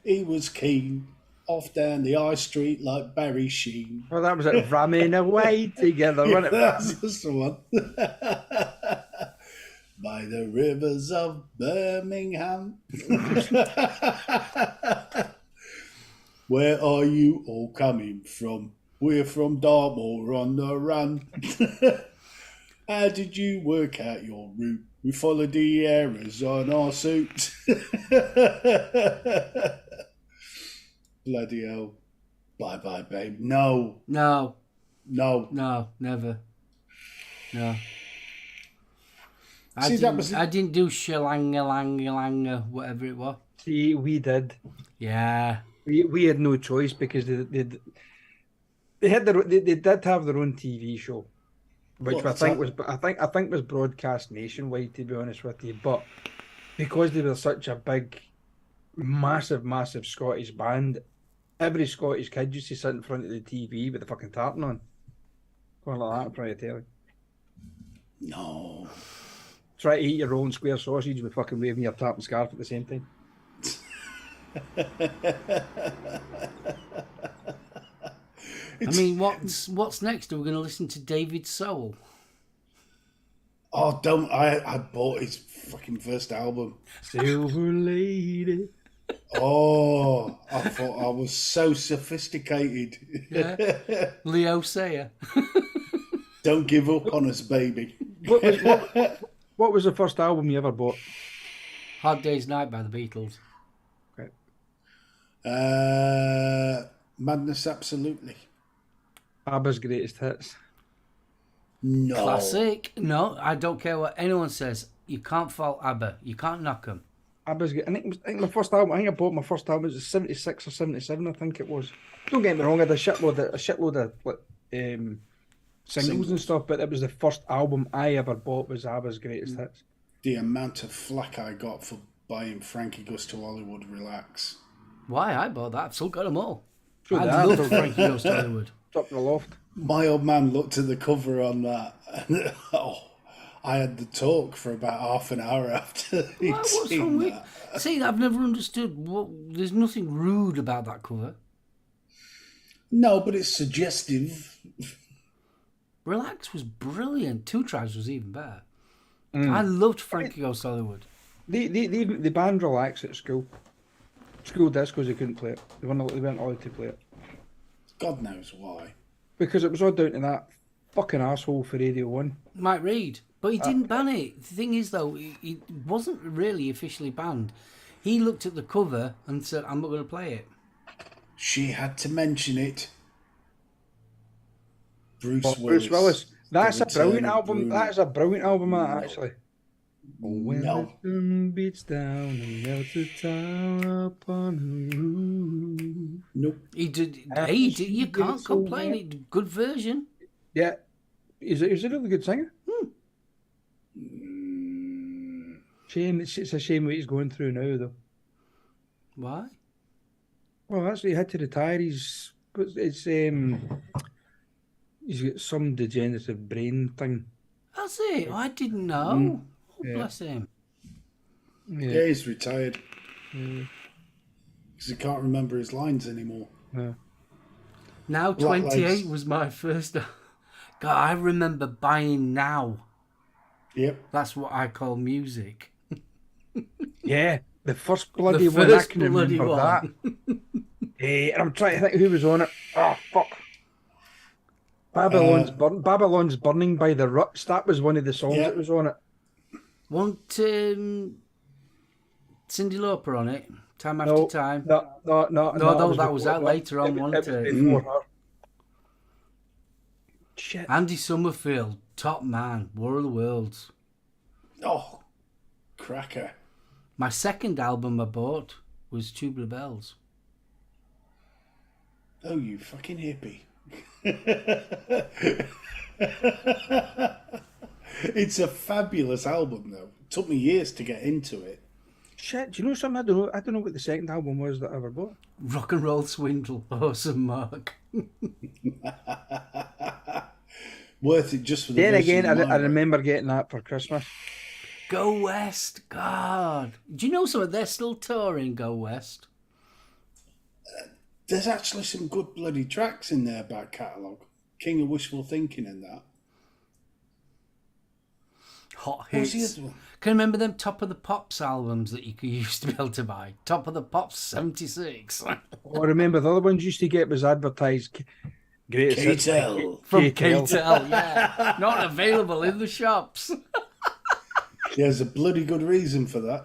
He was keen. Off down the high street like Barry Sheen. Well, that was it, ramming away together, wasn't it? That's the one. By the rivers of Birmingham. Where are you all coming from? We're from Dartmoor on the run. How did you work out your route? We followed the errors on our suit. Bloody hell. Bye bye, babe. No. No, No. no, never. No. See, that was... I didn't do shilanga, whatever it was. See, we did. Yeah. We had no choice because they did have their own TV show, which What, I think was broadcast nationwide, to be honest with you. But because they were such a big, massive Scottish band, every Scottish kid used to sit in front of the TV with the fucking tartan on, going like that in front of the telly. No. Try to eat your own square sausage with fucking waving your tartan scarf at the same time. I mean, what's next? Are we going to listen to David Soul? Oh, don't! I bought his fucking first album. Silver Lady. Oh, I thought I was so sophisticated. Yeah. Leo Sayer. Don't give up on us, baby. What was the first album you ever bought? Hard Day's Night by the Beatles. Okay. Madness, absolutely. ABBA's Greatest Hits. No. Classic. No, I don't care what anyone says. You can't fault ABBA. You can't knock them. ABBA's I think my first album. I think I bought my first album. It was 76 or 77. I think it was. Don't get me wrong. I had a shitload of singles and stuff. But it was the first album I ever bought. Was ABBA's Greatest Hits. The amount of flack I got for buying Frankie Goes to Hollywood Relax. Why? I bought that. I've still got them all. Sure I love Frankie Goes to Hollywood. Top of the loft. My old man looked at the cover on that, and I had the talk for about half an hour after he'd seen that. See, I've never understood. There's nothing rude about that cover. No, but it's suggestive. Relax was brilliant. Two Tribes was even better. I loved Frankie Goes to Hollywood. The band Relax at school. School discos, they couldn't play it. They weren't allowed to play it. God knows why. Because it was all down to that fucking asshole for Radio 1. Mike Reid. But he didn't ban it. The thing is, though, he wasn't really officially banned. He looked at the cover and said, I'm not going to play it. She had to mention it. Bruce Willis. That's a brilliant album. That is a brilliant album, actually. When the sun beats down and melts the tower upon the roof. Nope. He did. You can't complain. It, good version. Yeah. He's a really good singer. Shame. It's a shame what he's going through now, though. Why? Well, actually, he had to retire. He's got some degenerative brain thing. That's it. I didn't know. Yeah. Bless him. Yeah, he's retired. Because he can't remember his lines anymore. Yeah. Now 28 was my first. God, I remember buying Now. Yep. That's what I call music. Yeah, the first bloody one. I can remember that. And I'm trying to think who was on it. Oh, fuck. Babylon's Burning by the Ruts. That was one of the songs that was on it. Want Cyndi Lauper on it? Time After Time? No, that was out later on, wasn't it? Before her. Shit. Andy Summerfield, top man, War of the Worlds. Oh, cracker. My second album I bought was Tubular Bells. Oh, you fucking hippie. It's a fabulous album, though. It took me years to get into it. Shit, do you know something? I don't know what the second album was that I ever bought. Rock and Roll Swindle, awesome, Mark. Worth it just for the Then again, I remember getting that for Christmas. Go West, God. Do you know something? They're still touring Go West. There's actually some good bloody tracks in their back catalogue. King of Wishful Thinking and that. Hot hits. Can you remember them Top of the Pops albums that you used to be able to buy? Top of the Pops 76. I remember the other ones used to get was advertised. KTEL. From KTEL, yeah. Not available in the shops. There's a bloody good reason for that.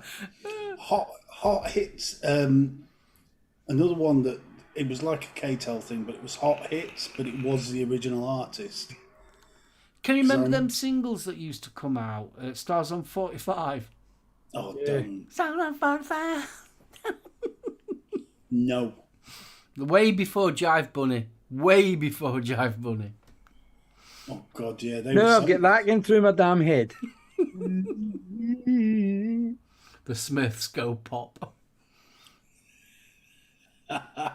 Hot Hits. Another one that it was like a KTEL thing, but it was Hot Hits, but it was the original artist. Can you remember them singles that used to come out? Stars on 45. Oh, don't. Stars on 45. No. Way before Jive Bunny. Way before Jive Bunny. Oh, God, yeah. No, get that in through my damn head. The Smiths go pop. I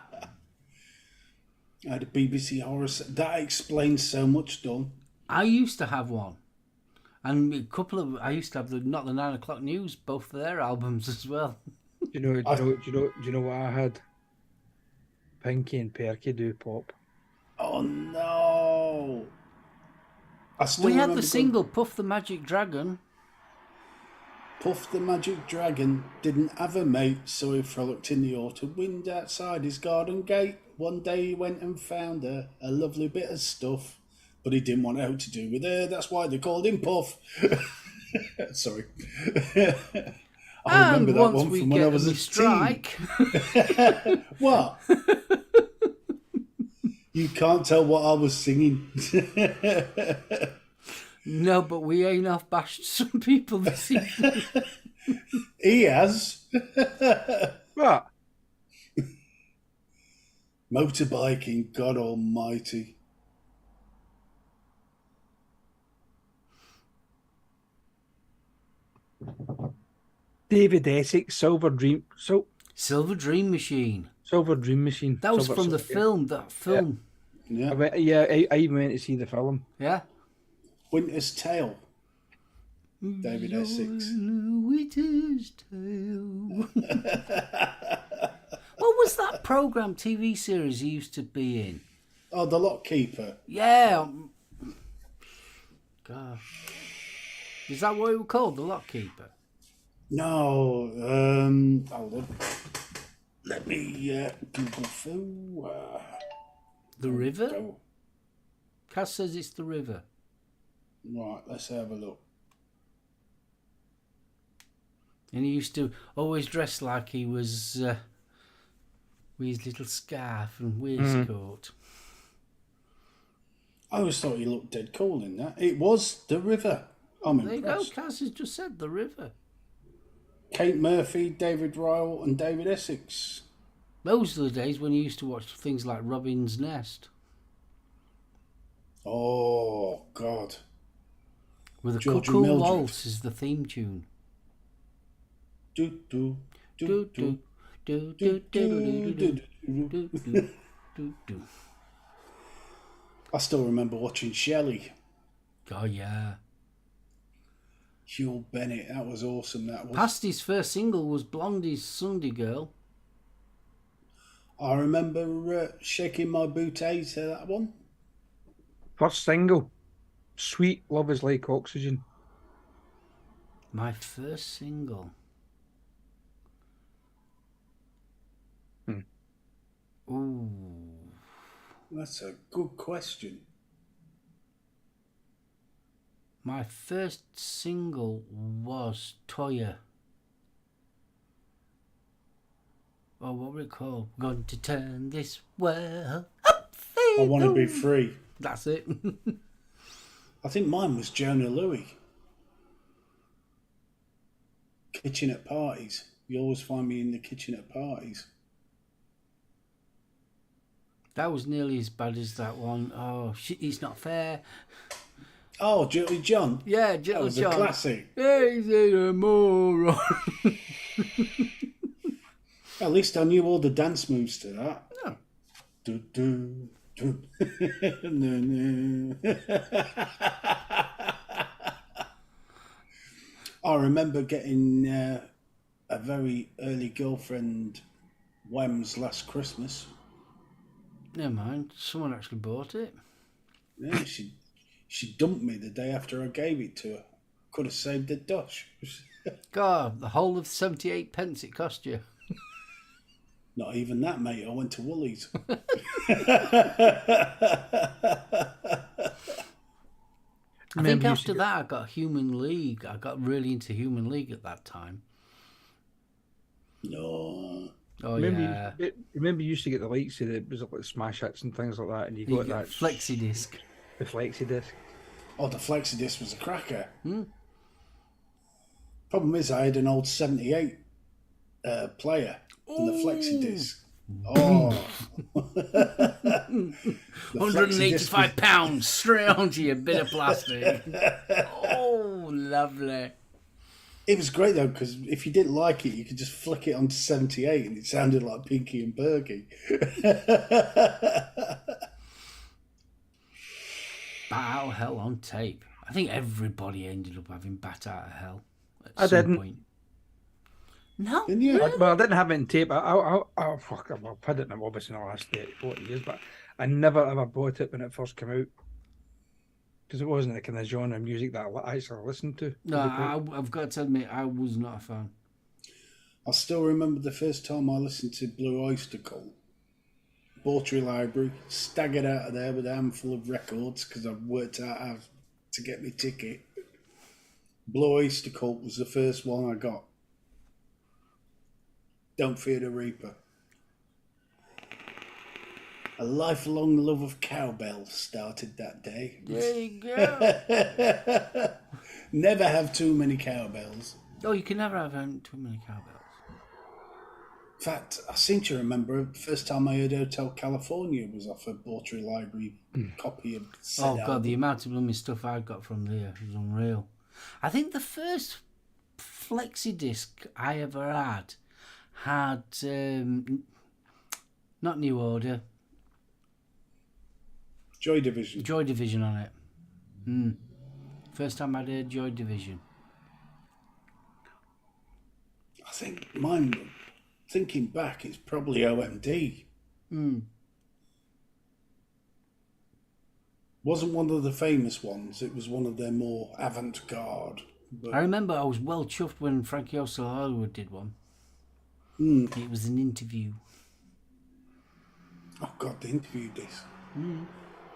had a BBC horror set. That explains so much, Don. I used to have one. And I used to have not the 9 o'clock news, both of their albums as well. Do you know what I had? Pinky and Perky do pop. Oh no! I still We had remember the single Puff the Magic Dragon. Puff the Magic Dragon didn't have a mate, so he frolicked in the autumn wind outside his garden gate. One day he went and found her, a lovely bit of stuff, but he didn't want out to do with her. That's why they called him Puff. Sorry. I remember And that once one we from when get I was a a strike. teen. What? You can't tell what I was singing. No, but we ain't off bashed some people this evening. He has. What? Motorbiking, God almighty. David Essex, Silver Dream Silver Dream Machine. Machine. That was Silver- from the Silver- film. That film. Yeah. I even went to see the film. Yeah. Winter's Tale. David Essex. Winter's Tale. What was that program TV series he used to be in? Oh, The Lock Keeper. Yeah. God. Is that what it was called? The Lock Keeper? No, hold on. Let me Google through. The River? Go. Cass says it's The River. Right, let's have a look. And he used to always dress like he was with his little scarf and waistcoat. I always thought he looked dead cool in that. It was The River. I'm There you go. impressed. Cass has just said The River. Kate Murphy, David Ryle, and David Essex. Those are the days when you used to watch things like Robin's Nest Oh, God. with a Georgia Cuckoo Mildred. Waltz is the theme tune. Do, do, Do, do, do, do, do, do, do, do, do, do, do. do, do, do. I still remember watching Shelley. Oh, yeah. Hugh Bennett, that was awesome. That was. Past his first single was Blondie's Sunday Girl. I remember shaking my booty to that one. First single, Sweet Love Is Like Oxygen. My first single. Ooh. That's a good question. My first single was Toya. Oh, what were it called? Going to turn this world up. I want to be free. That's it. I think mine was Jonah Louie. Kitchen at parties. You always find me in the kitchen at parties. That was nearly as bad as that one. Oh, shit, it's not fair. Oh, Jilly John. Yeah, That Jill was John. a classic. He's a moron. At least I knew all the dance moves to that. No. Do, do, do. No, no. I remember getting a very early girlfriend Wham's last Christmas. Never mind. Someone actually bought it. Yeah, she dumped me the day after I gave it to her. Could have saved the dosh. God, the whole of 78 pence it cost you. Not even that, mate. I went to Woolies. I think after that I got Human League. I got really into Human League at that time. No. Oh, remember, yeah. remember you used to get the likes of the, was it like Smash Hits and things like that, and you You got get that flexi disc. the flexi disc. Oh, the flexi disc was a cracker. Problem is, I had an old 78 player and the flexi disc. Oh. The flexi disc was- £185 straight onto your bit of plastic. Oh, lovely. It was great though, because if you didn't like it, you could just flick it onto 78 and it sounded like Pinky and Bergie. Bat Out of Hell on tape. I think everybody ended up having Bat Out of Hell at I some didn't. point. No? Didn't you? Well, I didn't have it in tape. Fuck, I've had it in obviously in the last 30, 40 years, but I never ever bought it when it first came out because it wasn't the kind of genre of music that I actually listened to. No, I've got to admit, I was not a fan. I still remember the first time I listened to Blue Oyster Cult. Bawtry Library, staggered out of there with a handful of records because I'd worked out how to get my ticket. Blue Oyster Cult was the first one I got. Don't Fear the Reaper. A lifelong love of cowbell started that day. There you go. Never have too many cowbells. Oh, you can never have too many cowbells. In fact, I seem to remember the first time I heard Hotel California was off a Bawtry Library copy of said Oh, God, album. the amount of blooming stuff I got from there was unreal. I think the first flexi disc I ever had not New Order, Joy Division. Joy Division on it. First time I'd heard Joy Division. I think mine, thinking back, it's probably OMD. Wasn't one of the famous ones. It was one of their more avant-garde. But I remember I was well chuffed when Frankie Oso Hollywood did one. It was an interview. oh God, they interviewed this.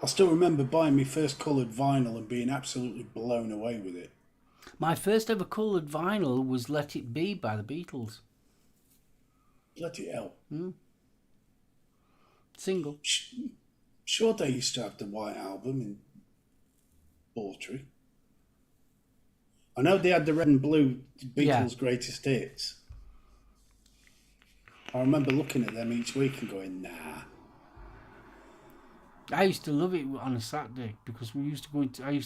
I still remember buying my first coloured vinyl and being absolutely blown away with it. My first ever coloured vinyl was Let It Be by the Beatles. Bloody hell. Single. Sure, they used to have the White Album in Bawtry. I know they had the red and blue Beatles' greatest hits. I remember looking at them each week and going, nah. I used to love it on a Saturday because I used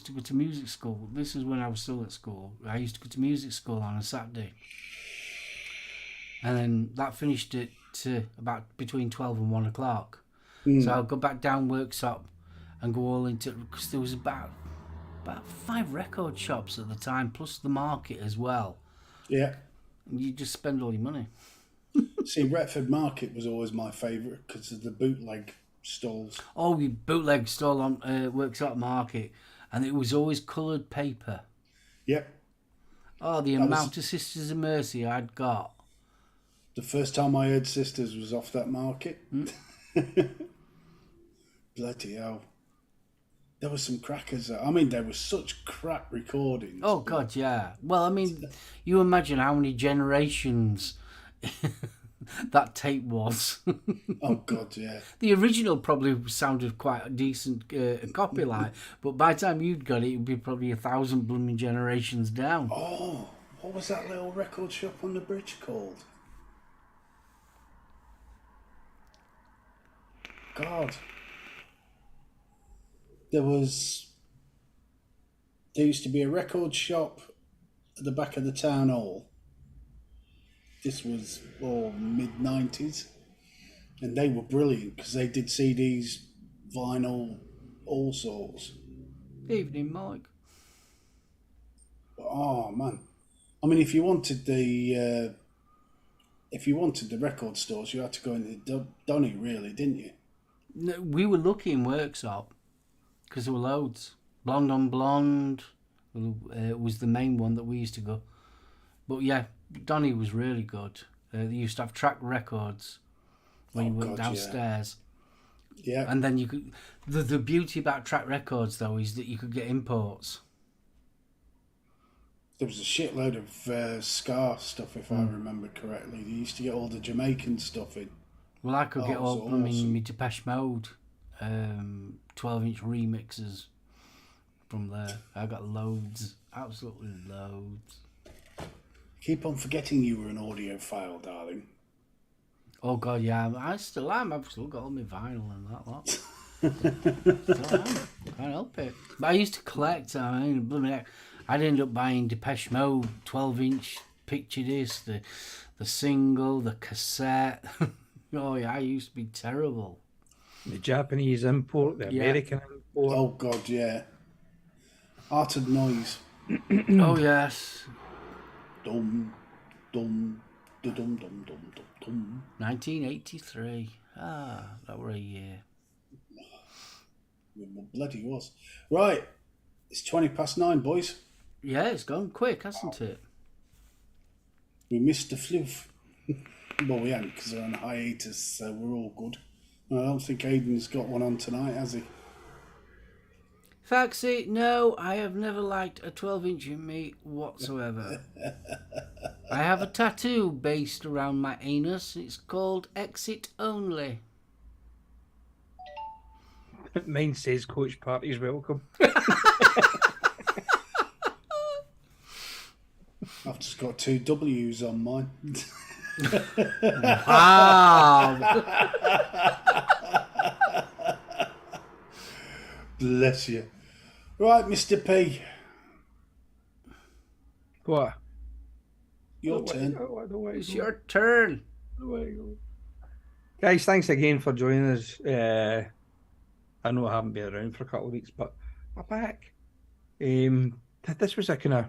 to go to music school. This is when I was still at school. I used to go to music school on a Saturday. And then that finished at about between 12 and 1 o'clock. So I'd go back down workshop and go all into, because there was about 5 record shops at the time, plus the market as well. Yeah. And you just spend all your money. See, Retford Market was always my favourite because of the bootleg stalls. Oh, you bootleg stall on workshop market. And it was always coloured paper. Yep. Oh, the amount of Sisters of Mercy I'd got. The first time I heard Sisters was off that market. Bloody hell. There were some crackers. I mean, there were such crap recordings. Oh, God, yeah. Well, I mean, you imagine how many generations that tape was. Oh, God, yeah. The original probably sounded quite a decent copy, like, but by the time you'd got it, it would be probably 1,000 blooming generations down. Oh, what was that little record shop on the bridge called? God. There used to be a record shop at the back of the town hall. This was mid-90s. And they were brilliant because they did CDs, vinyl, all sorts. Evening, Mike. Oh, man. I mean, if you wanted the record stores, you had to go into Donny, really, didn't you? No, we were lucky in workshop because there were loads. Blonde on Blonde was the main one that we used to go. But yeah, Donny was really good. They used to have track records when you went downstairs. Yeah. And then you could. The beauty about track records though is that you could get imports. There was a shitload of ska stuff, if I remember correctly. They used to get all the Jamaican stuff in. Well, I could get all awesome. me Depeche Mode 12-inch remixes from there. I got loads, absolutely loads. Keep on forgetting you were an audiophile, darling. Oh God, yeah, I still am. I've still got all my vinyl and that lot. Still am. Can't help it. But I used to collect. I mean, blooming heck, I'd end up buying Depeche Mode 12-inch picture disc, the single, the cassette. Oh yeah, I used to be terrible. The Japanese import, the American import. Oh God, yeah. Art of Noise. Oh yes. Dum, dum, dum, dum, dum, dum, dum. 1983. Ah, that were a year. It bloody was. Right, it's 9:20, boys. Yeah, it's gone quick, hasn't it? We missed the fluff. Well, we haven't because they're on hiatus, so we're all good. I don't think Aiden's got one on tonight, has he? Faxi, no, I have never liked a 12-inch in me whatsoever. I have a tattoo based around my anus. It's called Exit Only. Mine says Coach Party's welcome. I've just got 2 W's on mine. Wow! Bless you. Right, Mr. P. What? Your turn. It's your turn. Guys, thanks again for joining us. I know I haven't been around for a couple of weeks, but I'm back. This was a kind of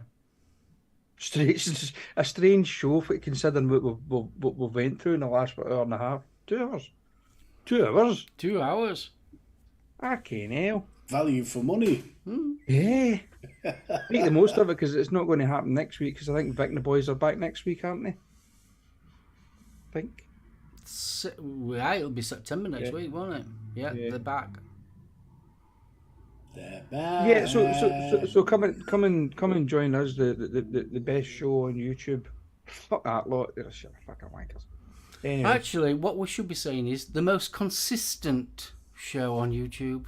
strange show, considering what we went through in the last hour and a half. 2 hours. 2 hours? 2 hours. Fucking hell. Value for money. Yeah. Make the most of it because it's not going to happen next week because I think Vic and the boys are back next week, aren't they? I think. Yeah, it'll be September next week, won't it? Yeah, they're back. They're back. Yeah, so come and join us, the best show on YouTube. Fuck that lot. They're fucking wankers. Anyway. Actually, what we should be saying is the most consistent show on YouTube.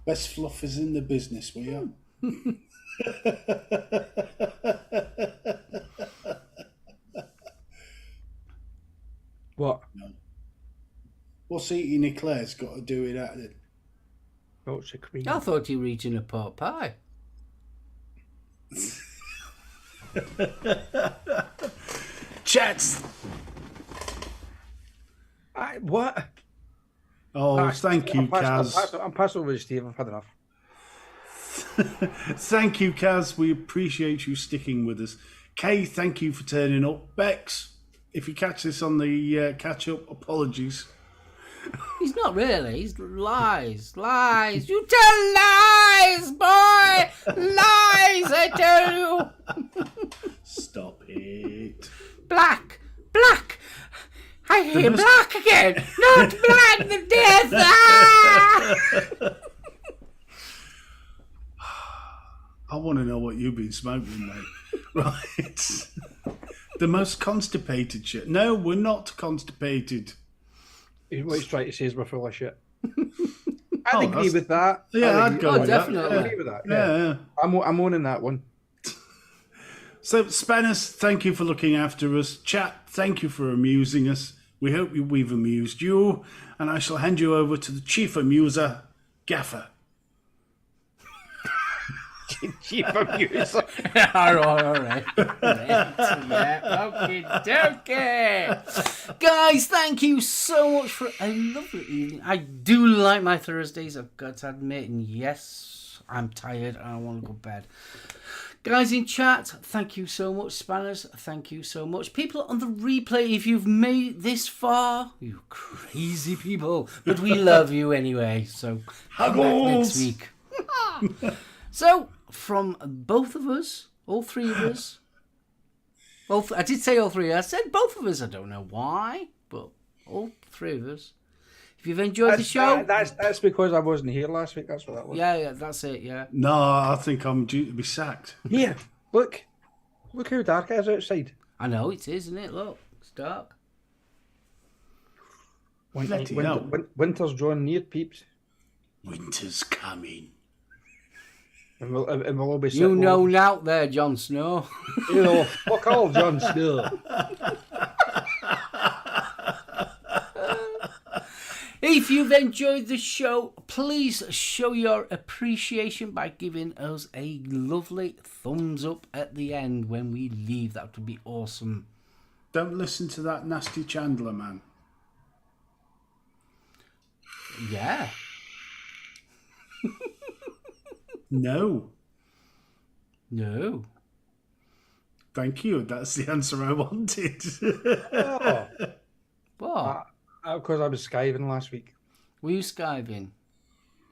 Best fluffers in the business, we are. What? No. What's eating Eclair's got to do with that then? What's the cream? I thought you were eating a pot pie. Chats! What? Oh, thank you, Kaz. I'm passing over to Steve. I've had enough. Thank you, Kaz. We appreciate you sticking with us. Kay, thank you for turning up. Bex, if you catch this on the catch-up, apologies. He's not really. He's lies. Lies. You tell lies, boy! Lies, I tell you! Stop it. Black! Black! I hear black again! Not black the death! Ah! I want to know what you've been smoking, mate. Right. The most constipated shit. No, we're not constipated. What he's trying to say is we're full of shit. I'd agree with that. Yeah, I'd go with definitely. that. I'd agree with that. Yeah. I'm owning that one. So, Spanners, thank you for looking after us. Chat, thank you for amusing us. We hope we've amused you. And I shall hand you over to the chief amuser, Gaffer. Chief amuser. all right. Yeah, okay. Guys, thank you so much for a lovely evening. I do like my Thursdays, I've got to admit. And yes, I'm tired and I want to go to bed. Guys in chat, thank you so much. Spanners, thank you so much. People on the replay, if you've made it this far, you crazy people. But we love you anyway, so come back next week. So, from both of us, all three of us, I did say all three, I said both of us, I don't know why, but all three of us. If you've enjoyed the show... That's because I wasn't here last week, that's what that was. Yeah, that's it, yeah. No, I think I'm due to be sacked. Here, look how dark it is outside. I know it is, isn't it? Look, it's dark. Winter's drawing near, peeps. Winter's coming. And we'll all be You know now there, Jon Snow. You know, fuck all Jon Snow. If you've enjoyed the show, please show your appreciation by giving us a lovely thumbs up at the end when we leave. That would be awesome. Don't listen to that nasty Chandler, man. Yeah. No. No. Thank you. That's the answer I wanted. What? Because I was skiving last week. Were you skiving?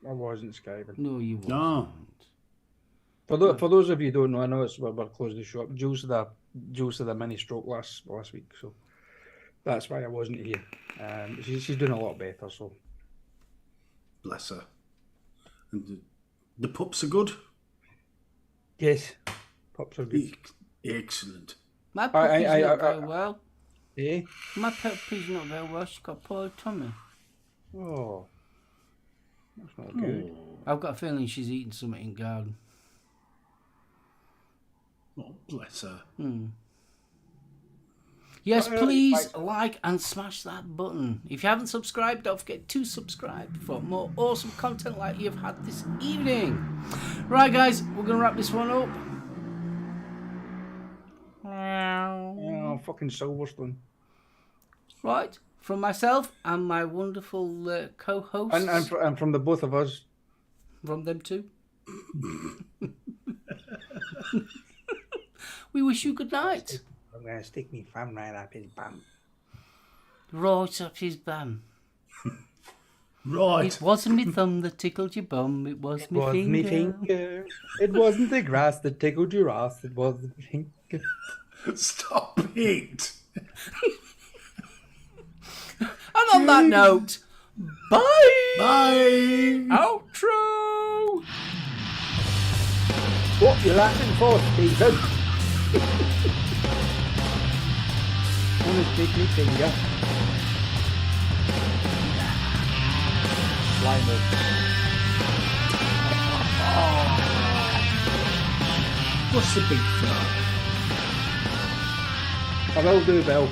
I wasn't skiving. No, you wasn't. No. For those of you who don't know, I know we're closing the show up. Jules had a mini stroke last week, so that's why I wasn't here. She's doing a lot better, so. Bless her. And the pups are good? Yes, pups are good. Excellent. My puppy's not very well. Eh? My puppy's not very well. She's got poor tummy. Oh, that's not good. I've got a feeling she's eating something in garden. Oh, bless her. Yes, please like and smash that button. If you haven't subscribed, don't forget to subscribe for more awesome content like you've had this evening. Right, guys, we're going to wrap this one up. Oh, fucking Silverstone. Right, from myself and my wonderful co-hosts. And from the both of us. From them too. We wish you good night. I'm going to stick me thumb right up his bum. Right up his bum. Right. It wasn't me thumb that tickled your bum, it was me finger. It wasn't the grass that tickled your ass, it was the finger. Stop it. And on that note, bye! Bye. Outro! What you laughing for, Stephen? Wanna stick me finger? Slime What's the big fella? I will do, Bill.